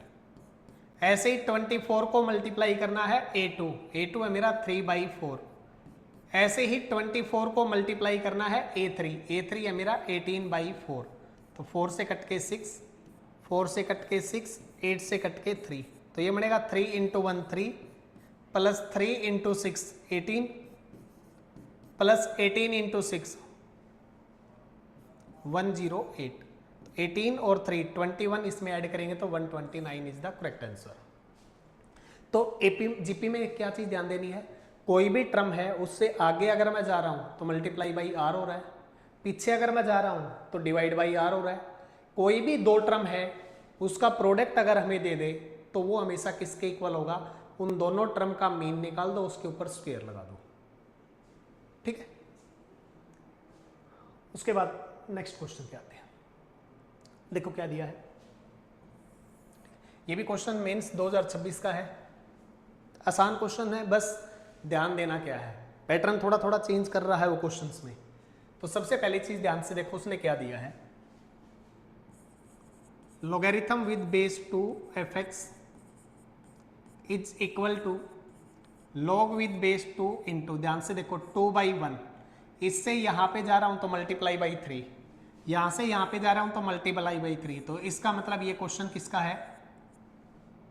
ऐसे ही 24 को मल्टीप्लाई करना है a2 है मेरा 3/4। ऐसे ही 24 को मल्टीप्लाई करना है a3 है मेरा 18/4। तो 4 से कट के 6, 4 से कट के 6, 8 से कट के 3, तो ये बनेगा 3 into 1 3 plus 3 into 6 18 plus 18 into 6 108। 18 और 3 21 इसमें ऐड करेंगे तो 129 इज द करेक्ट आंसर। तो एपी जीपी में क्या चीज ध्यान देनी है? कोई भी टर्म है उससे आगे अगर मैं जा रहा हूं तो मल्टीप्लाई बाई आर हो रहा है, पीछे अगर मैं जा रहा हूं तो डिवाइड बाई आर हो रहा है। कोई भी दो टर्म है उसका प्रोडक्ट अगर हमें दे दे तो वो हमेशा किसके इक्वल होगा? उन दोनों टर्म का मीन निकाल दो, उसके ऊपर स्क्वायर लगा दो। ठीक है, उसके बाद नेक्स्ट क्वेश्चन पे आते हैं। देखो क्या दिया है, ये भी क्वेश्चन मेंस 2026 का है। आसान क्वेश्चन है, बस ध्यान देना क्या है, पैटर्न थोड़ा थोड़ा चेंज कर रहा है वो क्वेश्चंस में। तो सबसे पहली चीज ध्यान से देखो उसने क्या दिया है, logarithm with base 2 fx is equal to log with base 2 into, ध्यान से देखो 2/1, इससे यहां पे जा रहा हूं तो मल्टीप्लाई बाई 3, यहां से यहां पे जा रहा हूं तो मल्टीप्लाई बाई 3, तो इसका मतलब ये क्वेश्चन किसका है,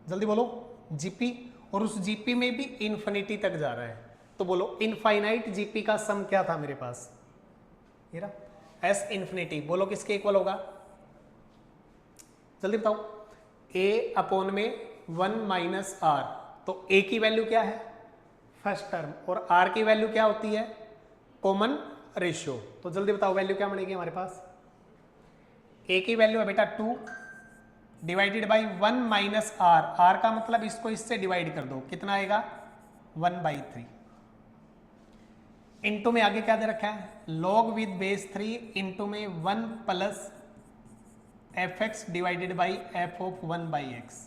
जल्दी बोलो, जीपी, और उस जीपी में भी इन्फिनिटी तक जा रहा है, तो बोलो इनफाइनाइट जीपी का सम क्या था मेरे पास, ये रहा एस इन्फिनिटी, बोलो किसके इक्वल होगा, जल्दी बताओ, a अपॉन में 1 माइनस आर, तो a की वैल्यू क्या है फर्स्ट टर्म, और r की वैल्यू क्या होती है कॉमन रेशियो, तो जल्दी बताओ वैल्यू क्या बनेगी हमारे पास, a की वैल्यू है बेटा 2 divided by 1 minus r, r का मतलब इसको इससे डिवाइड कर दो, कितना आएगा 1/3, इंटू में आगे क्या दे रखा है, लॉग विद बेस 3 इंटू में 1 plus fx divided by f of 1/x।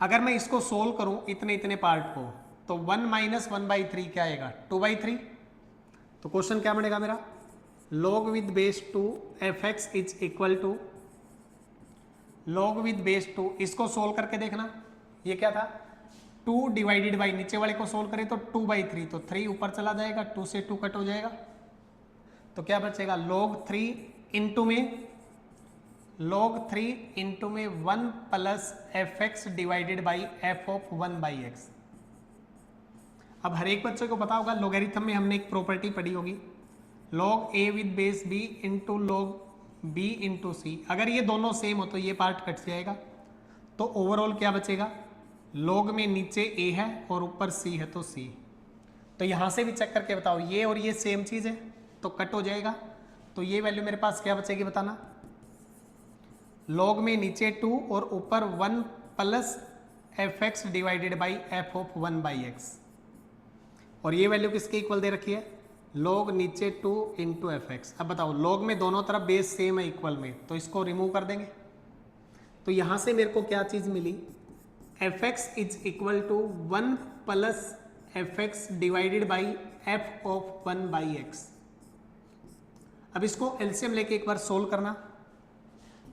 अगर मैं इसको सोल्व करूं इतने इतने पार्ट को, तो 1 माइनस 1/3 क्या आएगा 2/3, तो क्वेश्चन क्या बनेगा मेरा, log with base 2 fx is equal to log with base 2, इसको सोल्व करके देखना, ये क्या था 2 डिवाइडेड बाई, नीचे वाले को सोल्व करें तो 2/3, तो 3 ऊपर चला जाएगा, 2 से 2 कट हो जाएगा, तो क्या बचेगा log 3 इंटू में log 3 इंटू में 1 plus fx divided by f of 1/x। अब हर एक बच्चे को पता होगा लोगेरिथम में हमने एक प्रॉपर्टी पढ़ी होगी, log a with base b into log b into C, अगर ये दोनों सेम हो तो ये पार्ट कट जाएगा, तो ओवरऑल क्या बचेगा, log में नीचे a है और ऊपर c है तो c, तो यहां से भी चेक करके बताओ ये और ये सेम चीज है तो कट हो जाएगा, तो ये वैल्यू मेरे पास क्या बचेगी बताना, log में नीचे 2 और ऊपर 1 plus fx divided by f of 1/x, और ये वैल्यू किसके इक्वल दे रखी है, log नीचे 2 इंटू fx। अब बताओ log में दोनों तरफ बेस सेम है इक्वल में, तो इसको रिमूव कर देंगे, तो यहां से मेरे को क्या चीज मिली, fx is equal to 1 plus fx divided by f of 1/x। अब इसको एलसीएम लेके एक बार सोल्व करना,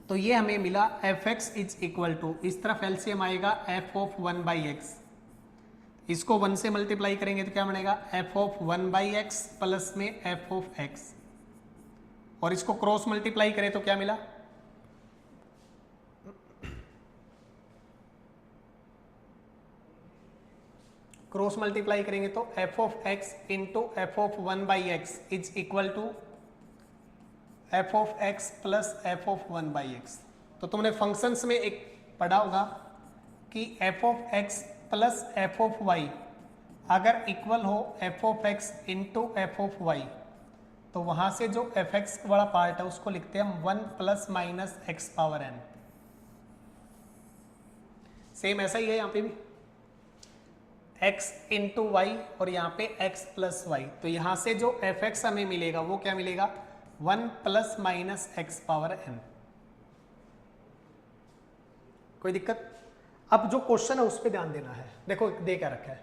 तो ये हमें मिला fx इज इक्वल टू, इस तरफ एलसीएम आएगा f ऑफ 1/x, इसको 1 से मल्टीप्लाई करेंगे तो क्या बनेगा f ऑफ 1/x प्लस में f ऑफ x, और इसको क्रॉस मल्टीप्लाई करें तो क्या मिला, क्रॉस मल्टीप्लाई करेंगे तो f of x into f of 1/x is equal to f of x plus f of 1/x। तो तुमने फंक्शंस में एक पढ़ा होगा कि f of x plus f of y अगर इक्वल हो f of x into f of y, तो वहां से जो fx वाला पार्ट है उसको लिखते हैं हम 1 plus minus x power n। Same ऐसा ही है यहाँ पे भी x इंटू वाई और यहाँ पे x प्लस वाई, तो यहाँ से जो fx हमें मिलेगा वो क्या मिलेगा 1 plus minus x power n। कोई दिक्कत, अब जो क्वेश्चन है उस पर ध्यान देना है, देखो दे क्या रखा है,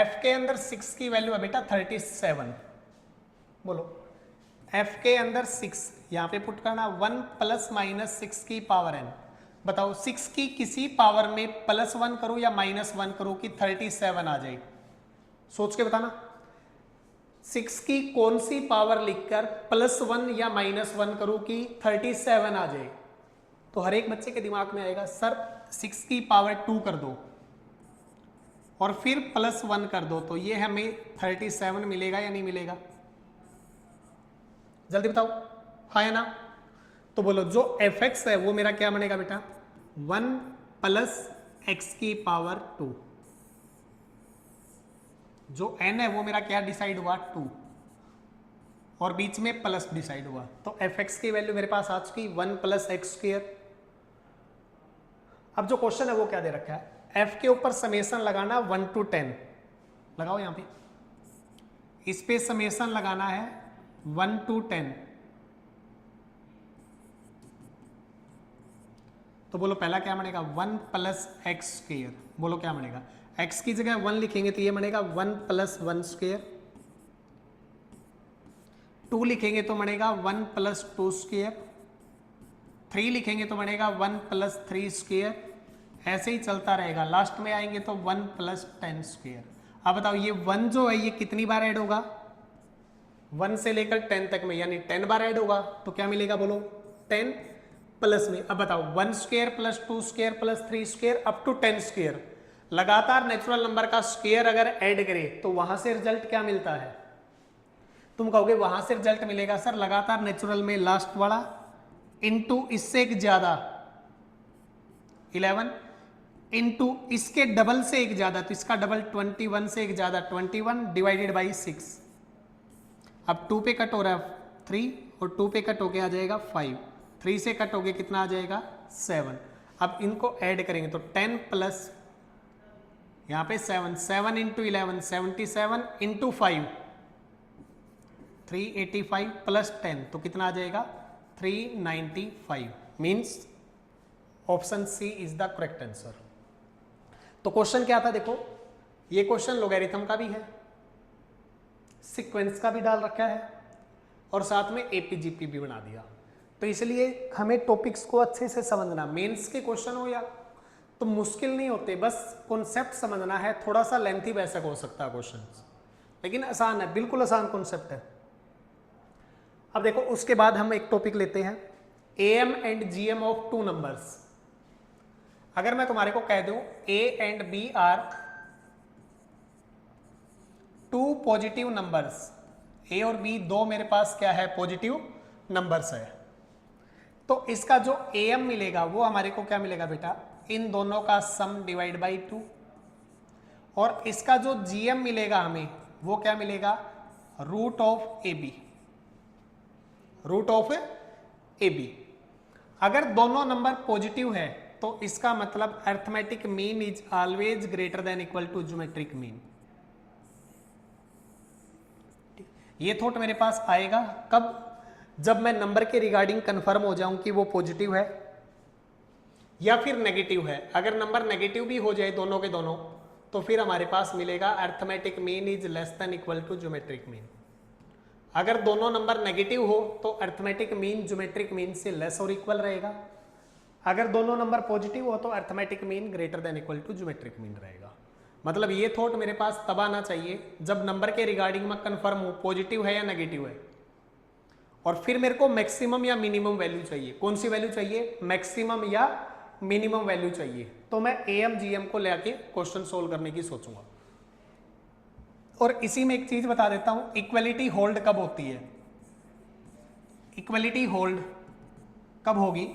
f के अंदर 6 की वैल्यू है बेटा 37, बोलो f के अंदर 6 यहाँ पे पुट करना 1 प्लस माइनस 6 की पावर n, बताओ 6 की किसी पावर में +1 करूं या -1 करूं कि 37 आ जाए, सोच के बताना, 6 की कौन सी पावर लिखकर +1 या -1 करूं कि 37 आ जाए, तो हर एक बच्चे के दिमाग में आएगा सर 6 की पावर 2 कर दो और फिर +1 कर दो, तो ये हमें 37 मिलेगा या नहीं मिलेगा, जल्दी बताओ, हाँ या ना, तो बोलो जो fx है वो मेरा क्या बनेगा बेटा 1 प्लस x की पावर 2, जो n है वो मेरा क्या डिसाइड हुआ 2 और बीच में प्लस डिसाइड हुआ, तो fx की वैल्यू मेरे पास आ चुकी 1 प्लस एक्स स्क्वायर। अब जो क्वेश्चन है वो क्या दे रखा है, f के ऊपर समेशन लगाना 1 to 10, लगाओ यहां पे, इस पे समेशन लगाना है 1 to 10, तो बोलो पहला क्या बनेगा 1 प्लस एक्स स्क्वायर, बोलो क्या बनेगा, x की जगह 1 लिखेंगे तो ये बनेगा 1 प्लस 1 स्क्वायर 2 लिखेंगे तो बनेगा 1 प्लस 2 स्क्वायर, 3 लिखेंगे तो बनेगा 1 प्लस 3 स्क्वायर, ऐसे ही चलता रहेगा। लास्ट में आएंगे तो 1 प्लस 10 स्क्वायर। अब बताओ ये 1 जो है ये कितनी बार ऐड होगा, 1 से लेकर 10 तक में, यानी 10 बार ऐड होगा। तो क्या मिलेगा बोलो, 10 प्लस में। अब बताओ 1 square plus 2 square plus 3 square up to 10 square, लगातार नेचुरल नंबर का स्क्वायर अगर ऐड करें तो वहां से रिजल्ट क्या मिलता है। तुम कहोगे वहां से रिजल्ट मिलेगा सर लगातार नेचुरल में लास्ट वाला इनटू इससे एक ज्यादा 11 इनटू इसके डबल से एक ज्यादा, तो इसका डबल 21 से एक ज्यादा 21 डिवाइडेड बाई 6। अब 2 पे कट हो रहा है 3 और 2 पे कट होके आ जाएगा 5, 3 से कट होके कितना आ जाएगा 7। अब इनको ऐड करेंगे तो 10 प्लस यहाँ पे 7, 7 इंटू 11 77 इंटू 5 385 प्लस 10 तो कितना आ जाएगा 395। Means option C is the correct answer. तो क्वेश्चन क्या था देखो, ये क्वेश्चन लोगैरिथम का भी है, सीक्वेंस का भी डाल रखा है और साथ में एपीजीपी भी बना दिया। तो इसलिए हमें टॉपिक्स को अच्छे से समझना, मेंस के क्वेश्चन हो या तो मुश्किल नहीं होते, बस कॉन्सेप्ट समझना है। थोड़ा सा लेंथी वैसा हो सकता है क्वेश्चन, लेकिन आसान है, बिल्कुल आसान कॉन्सेप्ट है। अब देखो उसके बाद हम एक टॉपिक लेते हैं AM and GM of 2 numbers. अगर मैं तुम्हारे को कह दूं A and B are 2 positive numbers, A और बी दो मेरे पास क्या है पॉजिटिव नंबर्स है, तो इसका जो एम मिलेगा वो हमारे को क्या मिलेगा बेटा, इन दोनों का सम डिवाइड बाई 2। और इसका जो जीएम मिलेगा हमें वो क्या मिलेगा, root of A B, root of A B. अगर दोनों नंबर पॉजिटिव है तो इसका मतलब arithmetic mean is always greater than equal to geometric mean. ये थॉट मेरे पास आएगा कब, जब मैं नंबर के रिगार्डिंग कंफर्म हो जाऊं कि वो पॉजिटिव है या फिर नेगेटिव है। अगर नंबर नेगेटिव भी हो जाए दोनों के दोनों तो फिर हमारे पास मिलेगा arithmetic mean is less than equal to geometric mean. अगर दोनों नंबर नेगेटिव हो तो अर्थमेटिक मीन ज्योमेट्रिक मीन से लेस और इक्वल रहेगा। अगर दोनों नंबर पॉजिटिव हो तो arithmetic mean greater than equal to geometric mean रहेगा। मतलब ये थॉट मेरे पास तब आना चाहिए जब नंबर के रिगार्डिंग में कंफर्म हो पॉजिटिव है या नेगेटिव है, और फिर मेरे को मैक्सिमम या मिनिमम वैल्यू चाहिए। कौन सी वैल्यू चाहिए, मैक्सिमम या मिनिमम वैल्यू चाहिए। तो मैं एम जीएम को लेके क्वेश्चन सोल्व करने की सोचूंगा। और इसी में एक चीज बता देता हूं, इक्वलिटी होल्ड कब होती है। इक्वलिटी होल्ड कब होगी,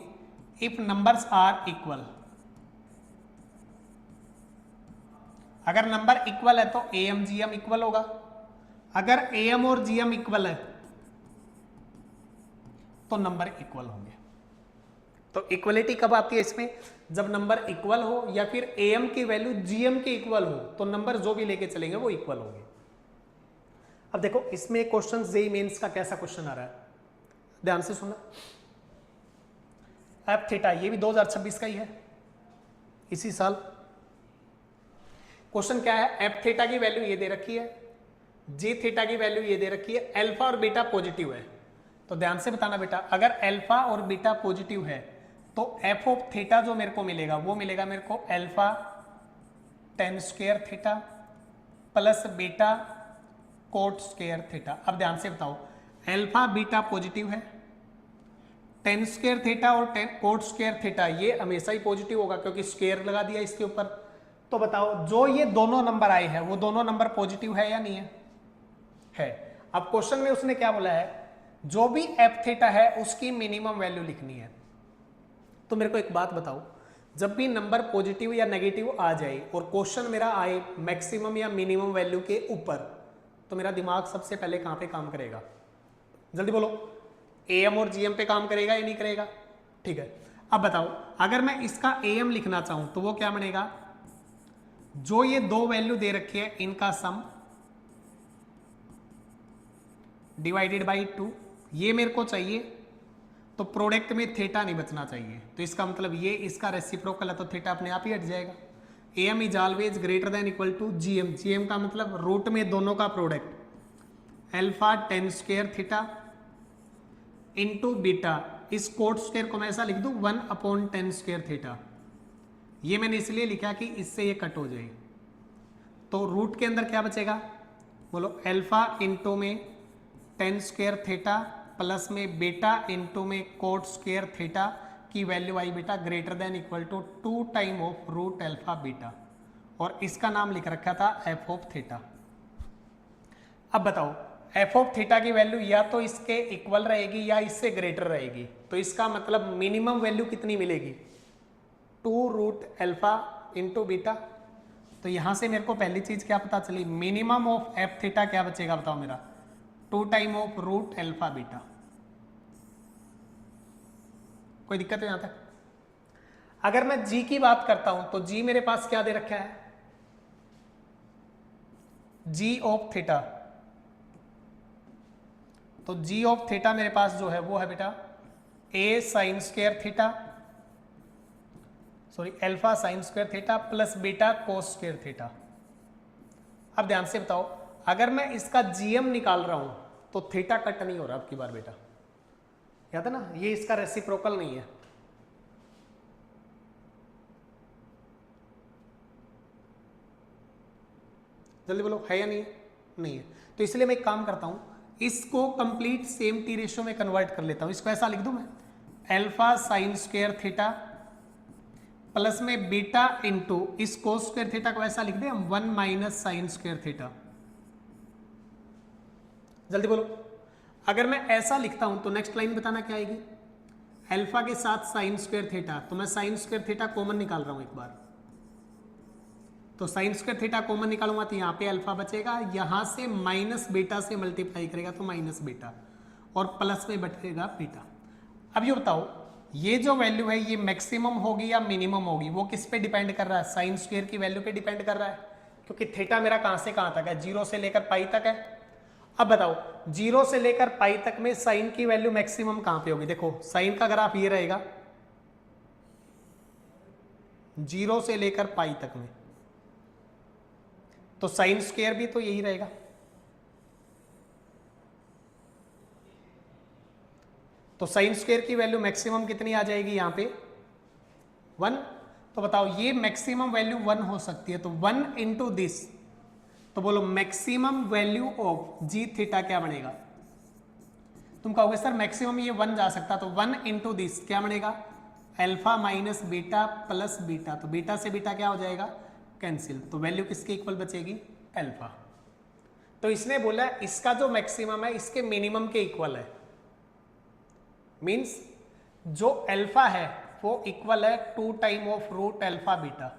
इफ नंबर्स आर इक्वल। अगर नंबर इक्वल है तो एम जीएम इक्वल होगा। अगर एम और जीएम इक्वल है तो नंबर इक्वल होंगे। तो इक्वलिटी कब आती है इसमें, जब नंबर इक्वल हो या फिर एम की वैल्यू जीएम के इक्वल हो, तो नंबर जो भी लेके चलेंगे वो इक्वल होंगे। अब देखो इसमें क्वेश्चन जेईई मेंस का कैसा क्वेश्चन आ रहा है, ध्यान से सुनना। एफ थीटा, ये भी 2026 का ही है, इसी साल। क्वेश्चन क्या है, एफ थीटा की वैल्यू ये दे रखी है, जी थीटा की वैल्यू ये दे रखी है, अल्फा और बीटा पॉजिटिव है। तो ध्यान से बताना बेटा, अगर अल्फा और बीटा पॉजिटिव है तो एफ ऑफ थीटा जो मेरे को मिलेगा वो मिलेगा मेरे को alpha tan square theta plus beta coat square theta. अब ध्यान से बताओ, अल्फा बीटा पॉजिटिव है, tan स्क्वायर थीटा और कोट स्क्वायर थीटा ये हमेशा ही पॉजिटिव होगा क्योंकि स्क्वायर लगा दिया इसके ऊपर। तो बताओ जो ये दोनों नंबर आए हैं वो दोनों नंबर पॉजिटिव है या नहीं है, है। अब क्वेश्चन में उसने क्या बोला है, जो भी एफ थीटा है उसकी मिनिमम वैल्यू लिखनी है। तो मेरे को एक बात बताओ, जब भी नंबर पॉजिटिव या नेगेटिव आ जाए और क्वेश्चन मेरा आए मैक्सिमम या मिनिमम वैल्यू के ऊपर, तो मेरा दिमाग सबसे पहले कहां पे काम करेगा, जल्दी बोलो, एएम और जीएम पे काम करेगा या नहीं करेगा। ठीक है, अब बताओ अगर मैं इसका एएम लिखना चाहूं तो वो क्या बनेगा, जो ये दो वैल्यू दे रखी है इनका सम डिवाइडेड बाई 2, ये मेरे को चाहिए। तो प्रोडक्ट में थीटा नहीं बचना चाहिए, तो इसका मतलब ये इसका रेसिप्रोकल है तो थीटा अपने आप ही हट जाएगा। AM is always greater than equal to GM, GM का मतलब रूट में दोनों का product, alpha tan square theta into beta, इस कोट स्क्वायर को मैं ऐसा लिख दूं 1/10 स्क्वायर थीटा। ये मैंने इसलिए लिखा कि इससे ये कट हो जाए। तो रूट के अंदर क्या बचेगा, बोलो अल्फा इंटू में 10 स्क्वायर थीटा प्लस में बीटा इंटू में कोट स्क्वायर थीटा की वैल्यू आई बेटा greater than equal to 2 time of root alpha beta, और इसका नाम लिख रखा था एफ ऑफ थीटा। अब बताओ एफ ऑफ थीटा की वैल्यू या तो इसके इक्वल रहेगी या इससे ग्रेटर रहेगी, तो इसका मतलब मिनिमम वैल्यू कितनी मिलेगी, 2 रूट अल्फा इंटू बीटा। तो यहां से मेरे को पहली चीज क्या पता चली, मिनिमम ऑफ एफ थीटा क्या बचेगा बताओ मेरा, 2 time of root alpha beta. कोई दिक्कत है यहां तक? अगर मैं जी की बात करता हूं तो जी मेरे पास क्या दे रखा है, जी ऑफ थीटा। तो जी ऑफ थीटा मेरे पास जो है वो है बेटा A sine square theta, sorry alpha sine square theta plus beta cos square theta. अब ध्यान से बताओ, अगर मैं इसका जीएम निकाल रहा हूं तो थीटा कट नहीं हो रहा अब की बार बेटा, याद है ना, ये इसका रेसिप्रोकल नहीं है। जल्दी बोलो है या नहीं है? नहीं है। तो इसलिए मैं एक काम करता हूं, इसको कंप्लीट सेम टी रेशियो में कन्वर्ट कर लेता हूं। इसको ऐसा लिख दूं मैं alpha sine square theta plus में बीटा इंटू इस कोस स्क्वायर थीटा को ऐसा लिख दे हम 1 माइनस साइन स्क्वायर थीटा। जल्दी बोलो, अगर मैं ऐसा लिखता हूं तो नेक्स्ट लाइन बताना क्या आएगी, अल्फा के साथ साइन स्क्वायर थीटा, तो मैं साइन स्क्वायर थीटा कॉमन निकाल रहा हूं एक बार, तो साइन स्क्वायर थीटा कॉमन निकालूंगा तो यहाँ पे अल्फा बचेगा, यहां से माइनस बीटा से मल्टीप्लाई करेगा तो माइनस बीटा, और प्लस में बचेगा बीटा। अब ये बताओ ये जो वैल्यू है ये मैक्सिमम होगी या मिनिमम होगी, वो किस पे डिपेंड कर रहा है, साइन स्क्वायर की वैल्यू पे डिपेंड कर रहा है, क्योंकि थीटा मेरा कहां से कहां तक है, 0 से लेकर पाई तक है। अब बताओ 0 से लेकर पाई तक में साइन की वैल्यू मैक्सिमम कहां पे होगी, देखो साइन का ग्राफ ये रहेगा 0 से लेकर पाई तक में, तो साइन स्क्वायर भी तो यही रहेगा। तो साइन स्क्वायर की वैल्यू मैक्सिमम कितनी आ जाएगी यहां पे 1। तो बताओ ये मैक्सिमम वैल्यू 1 हो सकती है, तो 1 इंटू दिस, तो बोलो maximum value of G theta क्या बनेगा, तुम कहोगे सर मैक्सिमम ये 1 जा सकता, तो 1 इंटू दिस क्या बनेगा alpha minus beta plus beta, तो बीटा से बीटा क्या हो जाएगा कैंसिल, तो वैल्यू किसके इक्वल बचेगी अल्फा। तो इसने बोला इसका जो मैक्सिमम है इसके मिनिमम के इक्वल है, मींस जो अल्फा है वो इक्वल है 2 time of root alpha beta.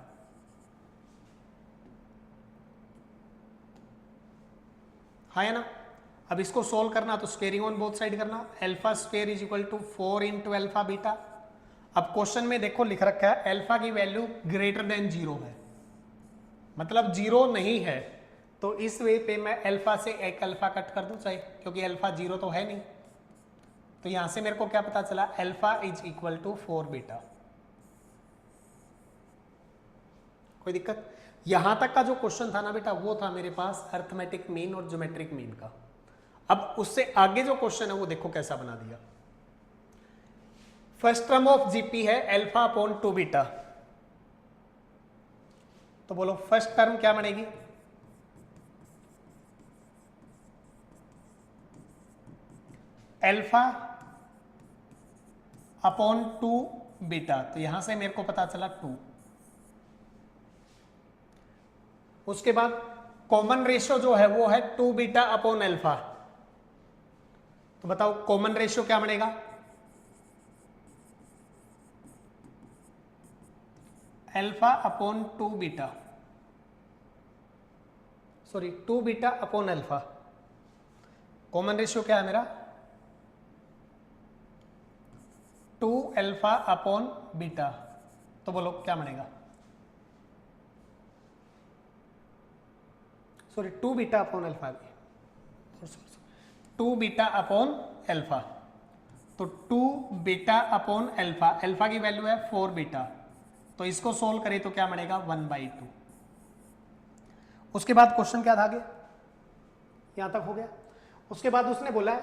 हाँ है ना। अब इसको सोल्व करना तो स्क्वेयरिंग ऑन बोथ साइड करना, alpha square is equal to 4 into alpha beta. अब क्वेश्चन में देखो लिख रखा है अल्फा की वैल्यू ग्रेटर देन 0 है, मतलब 0 नहीं है, तो इस वे पे मैं अल्फा से एक अल्फा कट कर दूं चाहे, क्योंकि अल्फा 0 तो है नहीं। तो यहां से मेरे को क्या पता चला alpha is equal to 4 beta. कोई दिक्कत? यहां तक का जो क्वेश्चन था ना बेटा वो था मेरे पास अर्थमेटिक मीन और ज्योमेट्रिक मीन का। अब उससे आगे जो क्वेश्चन है वो देखो कैसा बना दिया। फर्स्ट टर्म ऑफ जीपी है अल्फा अपॉन 2 बीटा, तो बोलो फर्स्ट टर्म क्या बनेगी अल्फा अपॉन 2 बीटा, तो यहां से मेरे को पता चला 2। उसके बाद कॉमन रेशियो जो है वो है 2 बीटा अपॉन अल्फा, तो बताओ कॉमन रेशियो क्या बनेगा alpha upon 2 beta, sorry 2 beta upon alpha. Common ratio क्या है मेरा 2 अल्फा अपॉन बीटा, तो बोलो क्या बनेगा, sorry 2 beta upon alpha, 2 beta upon alpha, तो 2 बीटा अपॉन अल्फा, अल्फा की वैल्यू है 4 बीटा, तो इसको सोल्व करें तो क्या बनेगा 1/2। उसके बाद क्वेश्चन क्या था आगे, यहां तक हो गया। उसके बाद उसने बोला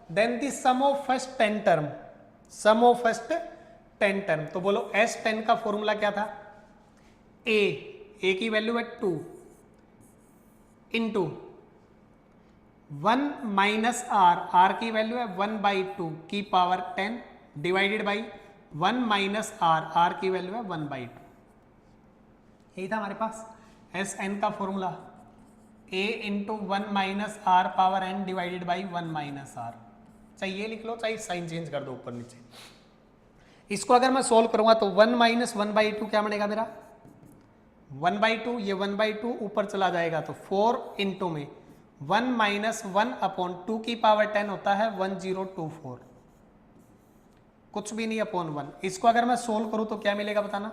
then the sum of first 10 term, sum of first 10 term, तो बोलो S10 का फॉर्मूला क्या था, ए की वैल्यू है 2 इंटू 1 माइनस आर की वैल्यू है 1/2 की power 10 divided by 1 minus r की वैल्यू है 1/2। यही था हमारे पास Sn का formula, a into 1 minus r power n divided by 1 minus r. चाहे ये लिख लो, चाहे साइन चेंज कर दो ऊपर नीचे। इसको अगर मैं सोल्व करूंगा तो 1 माइनस 1/2 क्या बनेगा मेरा, 1/2, ये 1/2 ऊपर चला जाएगा तो 4 इंटू में 1 माइनस 1/2 की पावर 10 होता है 1024, कुछ भी नहीं अपॉन 1। इसको अगर मैं सोल्व करूं तो क्या मिलेगा बताना,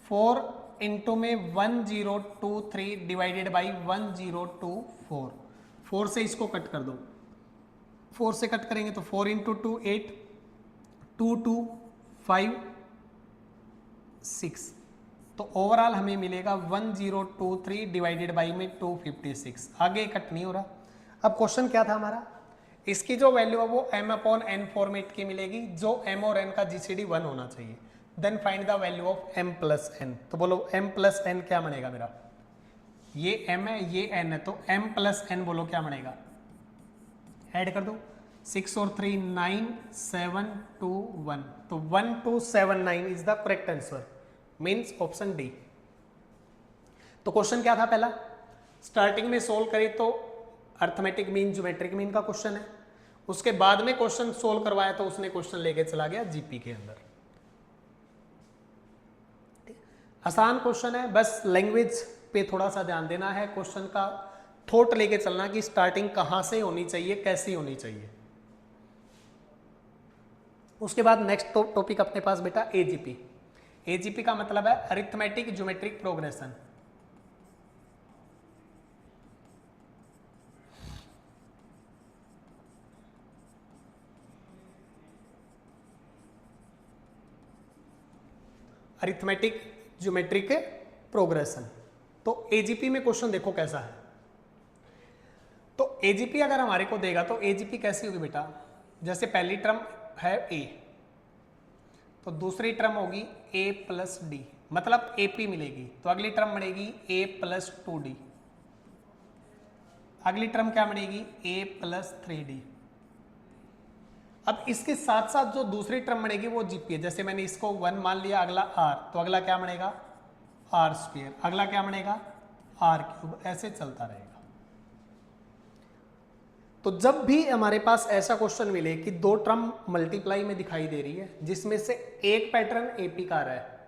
4 इंटू में 1023 डिवाइडेड बाई 1024, 4 से इसको कट कर दो, 4 से कट करेंगे तो 4 इंटू 2 8, 2 2 5 6, तो ओवरऑल हमें मिलेगा 1023 डिवाइडेड बाई में 256। आगे कट नहीं हो रहा। अब क्वेश्चन क्या था हमारा, इसकी जो वैल्यू है वो m/n फॉर्मेट की मिलेगी, जो m और n का GCD 1 होना चाहिए। Then find the value of m plus n, तो बोलो m प्लस n क्या बनेगा मेरा, ये m है ये n है, तो m प्लस n बोलो क्या बनेगा, ऐड कर दो, 6 और 3 9 7 2 1, तो 1279 is the correct answer, means option D. तो क्वेश्चन क्या था पहला, स्टार्टिंग में सोल्व करें तो अर्थमेटिक मीन ज्योमेट्रिक मीन का क्वेश्चन है, उसके बाद में क्वेश्चन सोल्व करवाया तो उसने क्वेश्चन लेके चला गया जीपी के अंदर। आसान क्वेश्चन है, बस लैंग्वेज पे थोड़ा सा ध्यान देना है, क्वेश्चन का थॉट लेके चलना कि स्टार्टिंग कहां से होनी चाहिए, कैसी होनी चाहिए। उसके बाद नेक्स्ट टॉपिक अपने पास बेटा एजीपी। एजीपी का मतलब है arithmetic geometric progression. Arithmetic geometric progression. तो एजीपी में क्वेश्चन देखो कैसा है। तो एजीपी अगर हमारे को देगा तो एजीपी कैसी होगी बेटा, जैसे पहली टर्म है ए, तो दूसरी टर्म होगी a प्लस डी, मतलब एपी मिलेगी, तो अगली टर्म बनेगी a प्लस 2d, अगली टर्म क्या बनेगी a प्लस 3d। अब इसके साथ साथ जो दूसरी टर्म बनेगी वो जीपी है, जैसे मैंने इसको 1 मान लिया, अगला r, तो अगला क्या बनेगा r स्क्वायर, अगला क्या बनेगा r क्यूब, ऐसे चलता रहेगा। तो जब भी हमारे पास ऐसा क्वेश्चन मिले कि दो टर्म मल्टीप्लाई में दिखाई दे रही है, जिसमें से एक पैटर्न एपी का आ रहा है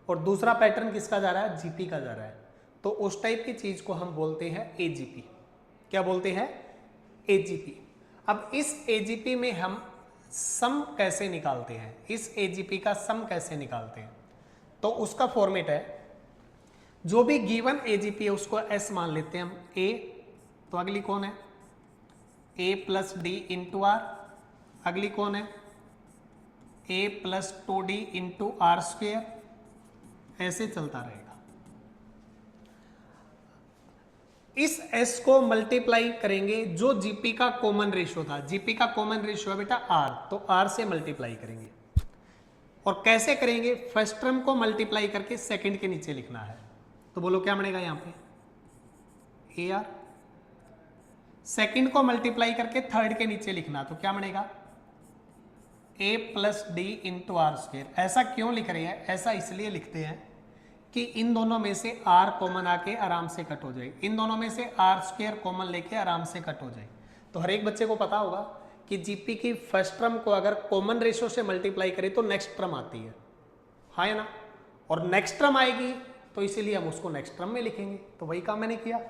और दूसरा पैटर्न किसका जा रहा है, जीपी का जा रहा है, तो उस टाइप की चीज को हम बोलते हैं एजीपी। क्या बोलते हैं, एजीपी। अब इस एजीपी में हम सम कैसे निकालते हैं, इस एजीपी का सम कैसे निकालते हैं, तो उसका फॉर्मेट है, जो भी गिवन एजीपी है उसको एस मान लेते हैं हम, ए, तो अगली कौन है a plus D into r, अगली कौन है a plus 2d into are square, ऐसे चलता रहेगा। इस s को मल्टीप्लाई करेंगे, जो जीपी का कॉमन रेशियो था, जीपी का कॉमन रेशियो है बेटा r, तो r से मल्टीप्लाई करेंगे। और कैसे करेंगे, फर्स्ट टर्म को मल्टीप्लाई करके सेकंड के नीचे लिखना है, तो बोलो क्या बनेगा यहां पे ar, सेकंड को मल्टीप्लाई करके थर्ड के नीचे लिखना, तो क्या बनेगा a plus D into are square. ऐसा क्यों लिख रहे हैं, ऐसा इसलिए लिखते हैं कि इन दोनों में से r कॉमन आके आराम से कट हो जाए, इन दोनों में से आर स्क्वेयर कॉमन लेके आराम से कट हो जाए। तो हर एक बच्चे को पता होगा कि जीपी की फर्स्ट टर्म को अगर कॉमन रेशियो से मल्टीप्लाई करें तो नेक्स्ट टर्म आती है, हाँ है ना, और नेक्स्ट टर्म आएगी तो इसीलिए हम उसको नेक्स्ट टर्म में लिखेंगे। तो वही काम मैंने किया,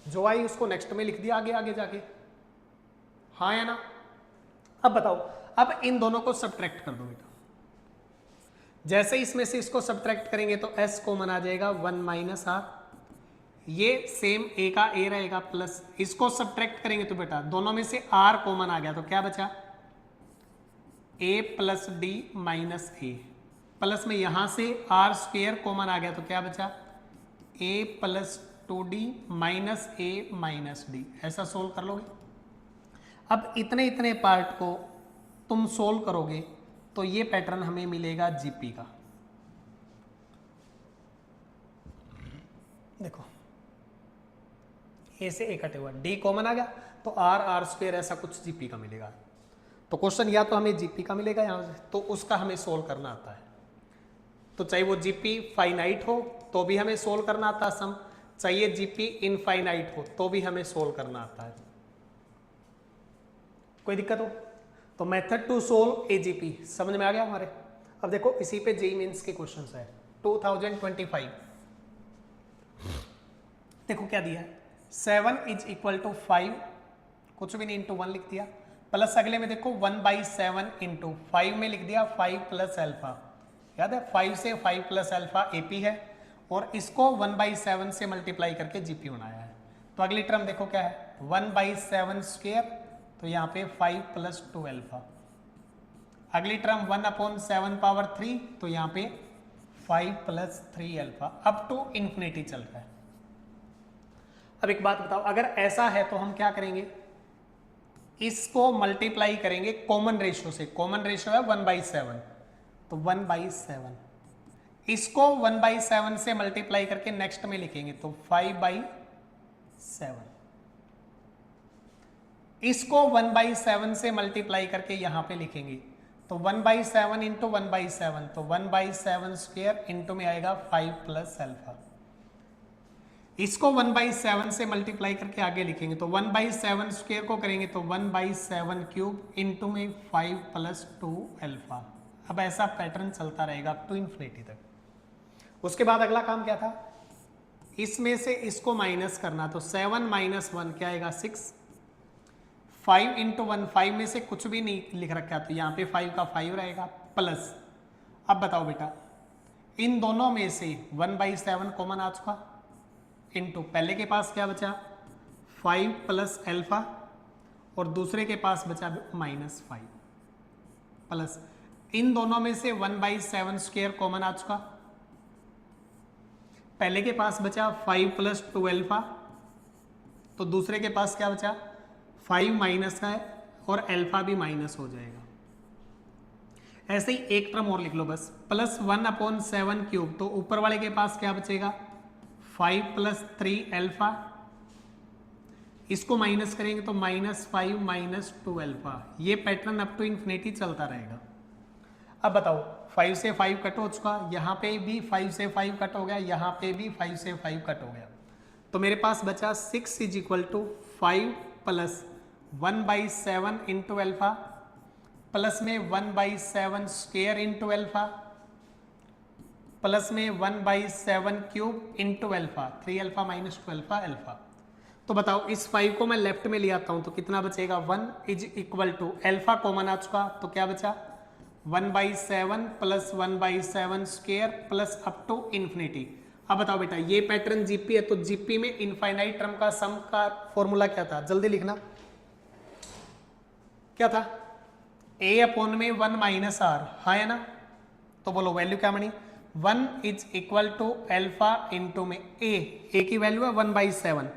जो आई उसको नेक्स्ट में लिख दिया आगे आगे जाके, हाँ या ना। अब बताओ, अब इन दोनों को सब्ट्रैक्ट कर दो बेटा, जैसे इसमें से इसको सब्ट्रैक्ट करेंगे तो s कॉमन आ जाएगा 1 माइनस आर, ये सेम a का a रहेगा, प्लस इसको सब्ट्रैक्ट करेंगे तो बेटा दोनों में से r कॉमन आ गया, तो क्या बचा a plus D minus a, plus में यहां से r स्क्वेयर कॉमन आ गया, तो क्या बचा a plus 2d minus a minus D. ऐसा सोल्व कर लोगे। अब इतने इतने पार्ट को तुम सोल्व करोगे तो ये पैटर्न हमें मिलेगा जीपी का। देखो ए से ए कटे हुआ, डी कॉमन आ गया तो आर आर स्क्वायर ऐसा कुछ जीपी का मिलेगा। तो क्वेश्चन या तो हमें जीपी का मिलेगा यहां से, तो उसका हमें सोल्व करना आता है। तो चाहे वो जीपी फाइनाइट हो तो भी हमें सोल्व करना आता है सम, चाहिए जीपी इनफाइनाइट हो तो भी हमें सोल्व करना आता है। कोई दिक्कत हो तो मेथड टू सोल्व एजीपी समझ में आ गया हमारे। अब देखो इसी पे जेईई मेंस के क्वेश्चंस है 2025। देखो क्या दिया है, 7 इज इक्वल टू 5, कुछ भी नहीं, इंटू 1 लिख दिया, प्लस अगले में देखो 1/7 इंटू 5 में लिख दिया 5 प्लस अल्फा। याद है 5 से 5 प्लस अल्फा एपी है, और इसको 1/7 से मल्टीप्लाई करके जीपी बनाया है। तो अगली टर्म देखो क्या है, 1/7 स्क्वायर, तो यहाँ पे 5 प्लस 2 अल्फा। अगली टर्म 1/7 पावर 3, तो यहाँ पे 5 plus 3 alpha, up to infinity चल रहा है। अब एक बात बताओ, अगर ऐसा है तो हम क्या करेंगे, इसको मल्टीप्लाई करेंगे कॉमन रेशियो से। कॉमन रेशियो है 1/7, तो 1/7, इसको 1/7 से मल्टीप्लाई करके नेक्स्ट में लिखेंगे तो 5/7, इसको 1/7 से मल्टीप्लाई करके यहां पे लिखेंगे तो 1/7 इंटू 1/7, तो 1/7 स्क्वायर इंटू में आएगा 5 प्लस अल्फा। इसको 1/7 से मल्टीप्लाई करके आगे लिखेंगे तो 1/7 स्क्वायर को करेंगे तो 1/7 क्यूब इंटू में 5 प्लस 2 अल्फा। अब ऐसा पैटर्न चलता रहेगा अप टू इन्फिनिटी तक। उसके बाद अगला काम क्या था, इसमें से इसको माइनस करना, तो 7 माइनस 1 क्या आएगा 6, 5 इंटू 1, 5 में से कुछ भी नहीं लिख रखा तो यहाँ पे 5 का 5 रहेगा, प्लस। अब बताओ बेटा, इन दोनों में से 1/7 कॉमन आ चुका, इंटू पहले के पास क्या बचा 5 प्लस अल्फा, और दूसरे के पास बचा -5, प्लस इन दोनों में से 1/7 स्क्वायर कॉमन आ चुका, पहले के पास बचा 5 प्लस 2 अल्फा, तो दूसरे के पास क्या बचा 5 माइनस का है, और अल्फा भी माइनस हो जाएगा। ऐसे ही एक टर्म और लिख लो बस, प्लस 1/7 क्यूब, तो ऊपर वाले के पास क्या बचेगा 5 प्लस 3 अल्फा, इसको माइनस करेंगे तो -5 माइनस 2 अल्फा। ये पैटर्न अप टू इन्फिनिटी चलता रहेगा। अब बताओ 5 से 5 कट हो चुका, यहाँ पे भी 5 से 5 कट हो गया, यहाँ पे भी 5 से 5 कट हो गया, तो मेरे पास बचा 6 is equal to 5 plus 1/7 into alpha, plus में 1/7 स्क्वायर इंटू अल्फा, प्लस में 1/7 cube into alpha, 3 alpha minus 2 alpha alpha. तो बताओ इस 5 को मैं लेफ्ट में ले आता हूं तो कितना बचेगा 1 is equal to alpha common आ चुका, तो क्या बचा 1/7 plus 1/7 square plus up to infinity. अब बताओ बेटा ये पैटर्न जीपी है, तो जीपी में इनफाइनाइट टर्म का सम का फॉर्मूला क्या था, जल्दी लिखना क्या था, a अपॉन में 1 माइनस आर, हाँ है ना, तो बोलो वैल्यू क्या बनी 1 is equal to alpha into में a की वैल्यू है 1/7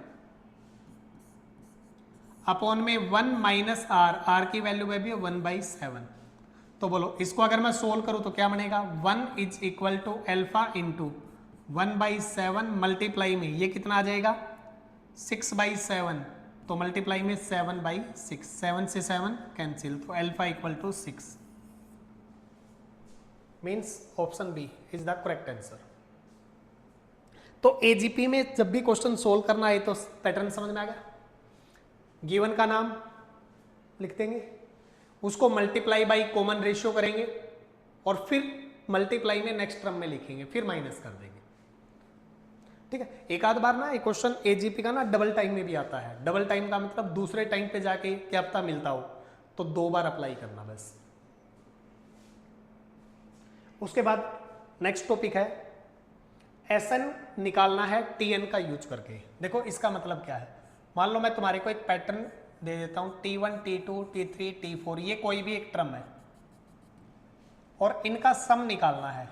अपॉन में 1 माइनस आर की वैल्यू है भी 1/7। तो बोलो इसको अगर मैं सोल्व करूं तो क्या बनेगा 1 is equal to alpha into 1/7 multiply में ये कितना आ जाएगा 6/7, तो मल्टीप्लाई में 7/6, 7 से 7 कैंसिल, तो alpha equal to 6, means option B is the correct answer. तो एजीपी में जब भी क्वेश्चन सोल्व करना है तो पैटर्न समझ में आ गया, गिवन का नाम लिख देंगे, उसको मल्टीप्लाई बाई कॉमन रेशियो करेंगे, और फिर मल्टीप्लाई में नेक्स्ट टर्म में लिखेंगे, फिर माइनस कर देंगे। ठीक है, एक आध बार ना ये क्वेश्चन एजीपी का ना डबल टाइम में भी आता है। डबल टाइम का मतलब दूसरे टाइम पे जाके क्या पता मिलता हो, तो 2 बार अप्लाई करना बस। उसके बाद नेक्स्ट टॉपिक है एसएन निकालना है टीएन का यूज करके। देखो इसका मतलब क्या है, मान लो मैं तुम्हारे को एक पैटर्न दे देता हूं T1 T2 T3 T4, ये कोई भी एक टर्म है और इनका सम निकालना है,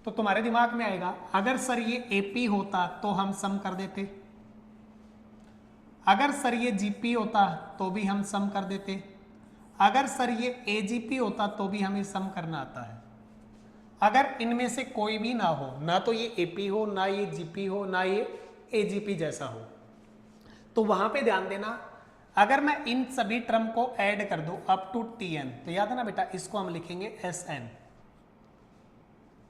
तो तुम्हारे दिमाग में आएगा अगर सर ये एपी होता तो हम सम कर देते, अगर सर ये जीपी होता तो भी हम सम कर देते, अगर सर ये एजीपी होता तो भी हमें सम करना आता है। अगर इनमें से कोई भी ना हो, ना तो ये एपी हो, ना ये जीपी हो, ना ये एजीपी जैसा हो, तो वहां पे ध्यान देना, अगर मैं इन सभी टर्म को ऐड कर दूं अप टू टीएन, तो याद है ना बेटा, इसको हम लिखेंगे एस एन,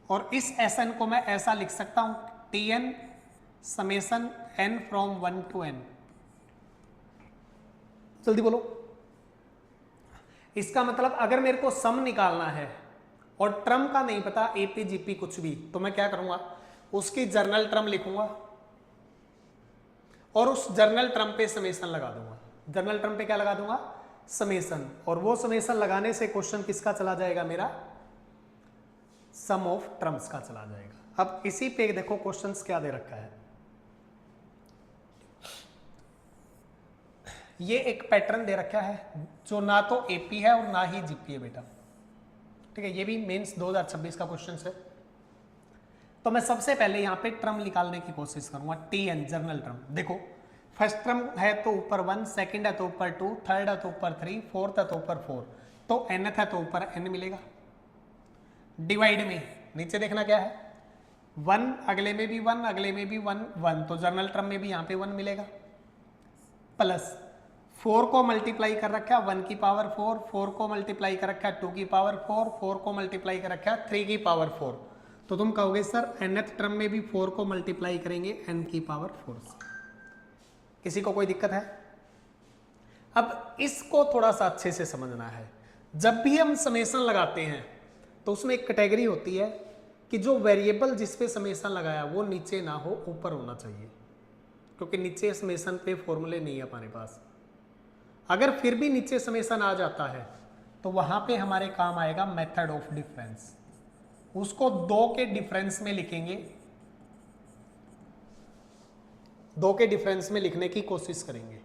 और इस एस एन को मैं ऐसा लिख सकता हूं TN summation N from 1 to N. जल्दी बोलो। इसका मतलब अगर मेरे को सम निकालना है और टर्म का नहीं पता एपी जीपी कुछ भी, तो मैं क्या करूंगा, उसकी जर्नल टर्म लिखूंगा और उस जर्नल टर्म पे समेशन लगा दूंगा। जर्नल टर्म पे क्या लगा दूंगा, समेशन, और वो समेशन लगाने से क्वेश्चन किसका चला जाएगा, मेरा सम ऑफ टर्म्स का चला जाएगा। अब इसी पे देखो क्वेश्चंस क्या दे रखा है, ये एक पैटर्न दे रखा है जो ना तो एपी है और ना ही जीपी है बेटा, ठीक है, ये भी मेंस 2026 का क्वेश्चन है। तो मैं सबसे पहले यहाँ पे टर्म निकालने की कोशिश करूंगा, टीएन जर्नल टर्म। देखो फर्स्ट टर्म है तो ऊपर 1, सेकंड है तो ऊपर 2, थर्ड है तो ऊपर 3, फोर्थ है तो ऊपर 4, तो nth है तो ऊपर n मिलेगा। डिवाइड में नीचे देखना क्या है, 1 अगले में भी 1, अगले में भी 1 1, तो जर्नल टर्म में भी यहाँ पे 1 मिलेगा, प्लस 4 को मल्टीप्लाई कर रखा है 1 की पावर 4, 4 को मल्टीप्लाई कर रखा है 2 की पावर 4, 4 को मल्टीप्लाई कर रखा है 3 की पावर 4, तो तुम कहोगे सर nth टर्म में भी 4 को मल्टीप्लाई करेंगे n की पावर 4 से। किसी को कोई दिक्कत है? अब इसको थोड़ा सा अच्छे से समझना है। जब भी हम समेशन लगाते हैं तो उसमें एक कैटेगरी होती है कि जो वेरिएबल जिस पे समेशन लगाया वो नीचे ना हो, ऊपर होना चाहिए, क्योंकि नीचे समेशन पे फॉर्मूले नहीं है हमारे पास। अगर फिर भी नीचे समेशन आ जाता है तो वहां पे हमारे काम आएगा मेथड ऑफ डिफरेंस। उसको 2 के डिफरेंस में लिखेंगे, 2 के डिफरेंस में लिखने की कोशिश करेंगे।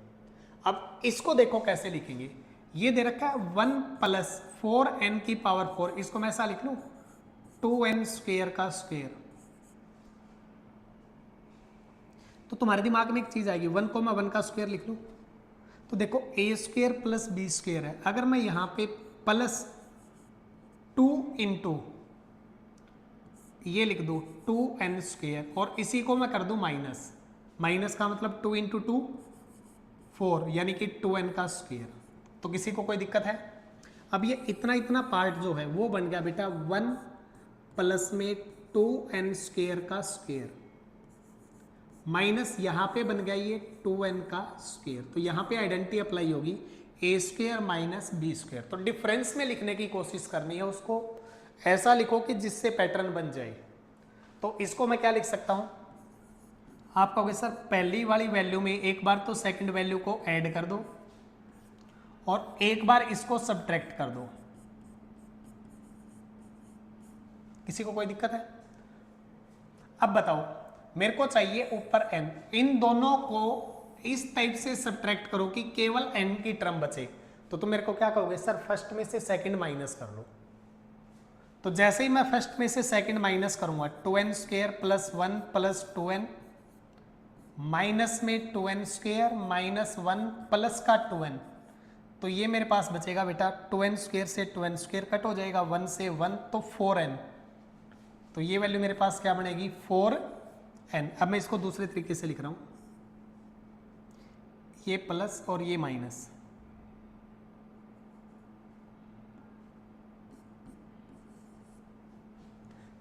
अब इसको देखो कैसे लिखेंगे, ये दे रखा है 1 प्लस 4n की पावर 4, इसको मैं ऐसा लिख लूं 2n स्क्वेयर का स्क्वेयर। तो तुम्हारे दिमाग में एक चीज आएगी, 1 को मैं 1 का स्क्वेयर लिख लूं, तो देखो ए स्क्वेयर प्लस बी स्क्वेयर है, अगर मैं यहां पे प्लस 2 इंटू ये लिख दूं 2n स्क्वेयर, और इसी को मैं कर दूं माइनस, माइनस का मतलब 2 इंटू 2 4, यानी कि 2n का स्क्वेयर। तो किसी को कोई दिक्कत है? अब ये इतना इतना पार्ट जो है वो बन गया बेटा 1 प्लस में 2n स्क्वेयर का स्क्वेयर, माइनस यहाँ पे बन गया ये 2n का स्क्वेयर। तो यहाँ पे आइडेंटिटी अप्लाई होगी, ए स्क्वेयर माइनस बी स्क्वेयर। तो डिफरेंस में लिखने की कोशिश करनी है, उसको ऐसा लिखो कि जिससे पैटर्न बन जाए। तो इसको मैं क्या लिख सकता हूँ, आप कहोगे सर पहली वाली वैल्यू में एक बार तो सेकंड वैल्यू को ऐड कर दो और एक बार इसको सब्ट्रैक्ट कर दो। किसी को कोई दिक्कत है? अब बताओ, मेरे को चाहिए ऊपर n, इन दोनों को इस टाइप से सब्ट्रैक्ट करो कि केवल n की टर्म बचे। तो तुम मेरे को क्या कहोगे, सर फर्स्ट में से सेकंड माइनस कर लो। तो जैसे ही मैं फर्स्ट में से सेकंड माइनस करूंगा 2n square plus 1 plus 2n, minus में 2n स्क्वेयर माइनस 1 प्लस का 2n, तो ये मेरे पास बचेगा बेटा 2n स्क्वेयर से 2n स्क्वेयर कट हो जाएगा, 1 से 1 तो 4n, तो ये वैल्यू मेरे पास क्या बनेगी 4n। अब मैं इसको दूसरे तरीके से लिख रहा हूं, ये प्लस और ये माइनस,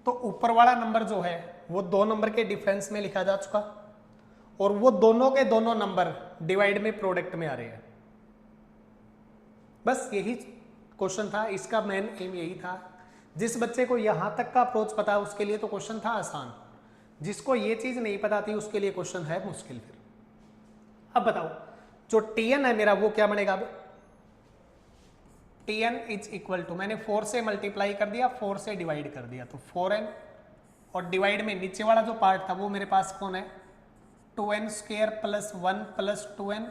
तो ऊपर वाला नंबर जो है वो 2 नंबर के डिफरेंस में लिखा जा चुका, और वो दोनों के दोनों नंबर डिवाइड में प्रोडक्ट में आ रहे हैं। बस यही क्वेश्चन था, इसका मेन एम यही था। जिस बच्चे को यहां तक का अप्रोच पता है उसके लिए तो क्वेश्चन था आसान, जिसको ये चीज नहीं पता थी उसके लिए क्वेश्चन है मुश्किल। फिर अब बताओ, जो टीएन है मेरा वो क्या बनेगा, अब टीएन इज इक्वल टू, मैंने 4 से मल्टीप्लाई कर दिया, 4 से डिवाइड कर दिया, तो 4n, और डिवाइड में नीचे वाला जो पार्ट था वो मेरे पास कौन है 2n square plus 1 plus 2n,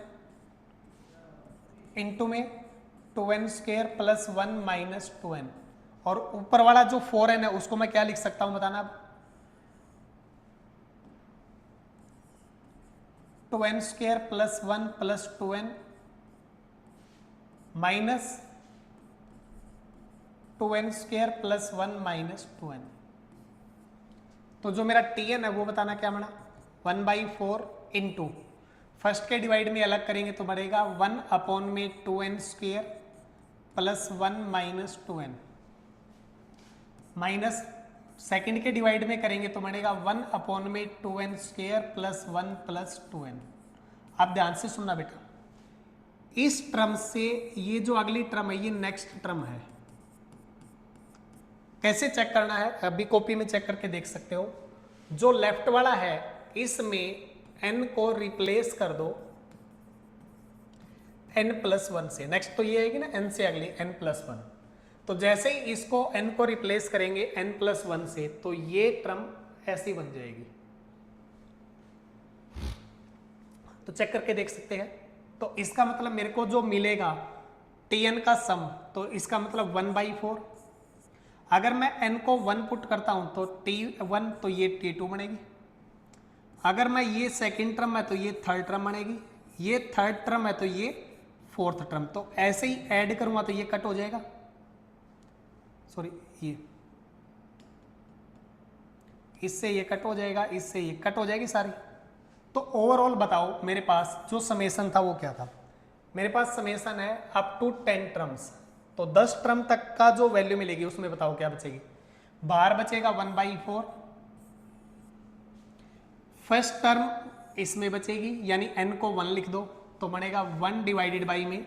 into में 2n square plus 1 minus 2n, और ऊपर वाला जो 4n है उसको मैं क्या लिख सकता हूं बताना। 2n square plus 1 plus 2n minus 2n square plus 1 minus 2n। तो जो मेरा tn है वो बताना क्या बना 1/4 इंटू फर्स्ट के डिवाइड में अलग करेंगे तो बढ़ेगा 1 अपॉन में 2n square plus 1 minus 2n minus second के डिवाइड में करेंगे तो बढ़ेगा 1 अपॉन में 2n square plus 1 plus 2n। आप ध्यान से सुनना बेटा, इस टर्म से ये जो अगली टर्म है ये नेक्स्ट टर्म है। कैसे चेक करना है अभी कॉपी में चेक करके देख सकते हो। जो लेफ्ट वाला है इसमें n को रिप्लेस कर दो n प्लस 1 से। नेक्स्ट तो ये आएगी ना n से अगली n प्लस 1। तो जैसे ही इसको n को रिप्लेस करेंगे n प्लस 1 से तो ये टर्म ऐसी बन जाएगी। तो चेक करके देख सकते हैं। तो इसका मतलब मेरे को जो मिलेगा tn का सम, तो इसका मतलब 1/4। अगर मैं n को 1 पुट करता हूं तो t1 तो ये t2 बनेगी। अगर मैं ये सेकंड टर्म है तो ये थर्ड टर्म बनेगी, ये थर्ड टर्म है तो ये फोर्थ टर्म। तो ऐसे ही ऐड करूंगा तो ये कट हो जाएगा, सॉरी ये इससे ये कट हो जाएगा, इससे ये कट हो जाएगी सारी। तो ओवरऑल बताओ मेरे पास जो समेसन था वो क्या था। मेरे पास समेसन है अप टू 10 टर्म्स। तो 10 टर्म तक का जो वैल्यू मिलेगी उसमें बताओ क्या बचेगी। बाहर बचेगा 1/4, फर्स्ट टर्म इसमें बचेगी यानी n को 1 लिख दो तो बनेगा 1 डिवाइडेड बाई में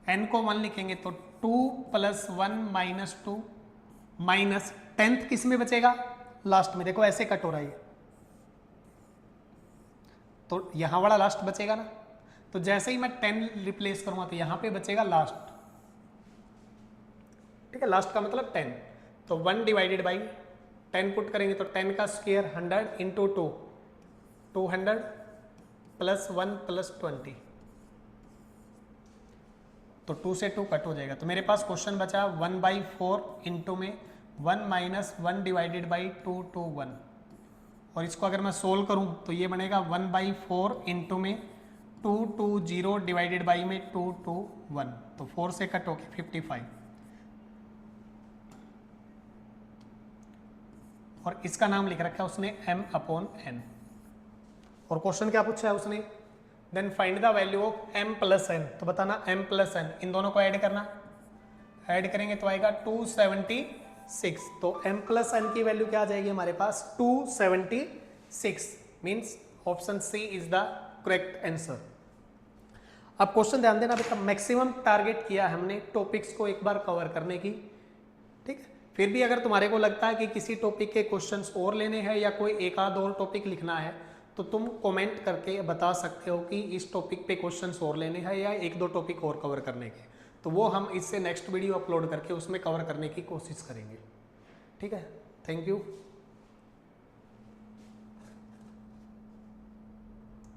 n को 1 लिखेंगे तो 2 प्लस 1 माइनस 2 माइनस 10th किस में बचेगा लास्ट में। देखो ऐसे कट हो रहा है तो यहां वाला लास्ट बचेगा ना। तो जैसे ही मैं 10 रिप्लेस करूंगा तो यहां पे बचेगा लास्ट। ठीक है, लास्ट का मतलब 10। तो 1 डिवाइडेड बाई 10 पुट करेंगे तो 10 का स्क्वायर 100 इंटू 2 200 प्लस 1 प्लस 20। तो 2 से 2 कट हो जाएगा। तो मेरे पास क्वेश्चन बचा 1/4 इंटू में 1 माइनस 1 डिवाइडेड बाई 2 to 1। और इसको अगर मैं सोल्व करूं तो ये बनेगा 1/4 इंटू में 2 to 0 डिवाइडेड बाई में 2 to 1। तो 4 से कट होके 55। और इसका नाम लिख रखा है उसने m/n। और क्वेश्चन क्या पूछा है उसने, then find the value of m plus n। तो बताना m प्लस n, इन दोनों को ऐड करना। ऐड करेंगे तो आएगा 276। तो m प्लस n की वैल्यू क्या आ जाएगी हमारे पास 276। Means option C is the correct answer. अब क्वेश्चन ध्यान देना बेटा, मैक्सिमम टारगेट किया हमने टॉपिक्स को एक बार कवर करने की। ठीक है, फिर भी अगर तुम्हारे को लगता है कि किसी टॉपिक के क्वेश्चंस और लेने हैं या कोई एक आध और टॉपिक लिखना है तो तुम कमेंट करके बता सकते हो कि इस टॉपिक पे क्वेश्चंस और लेने हैं या एक दो टॉपिक और कवर करने के। तो वो हम इससे नेक्स्ट वीडियो अपलोड करके उसमें कवर करने की कोशिश करेंगे। ठीक है, थैंक यू।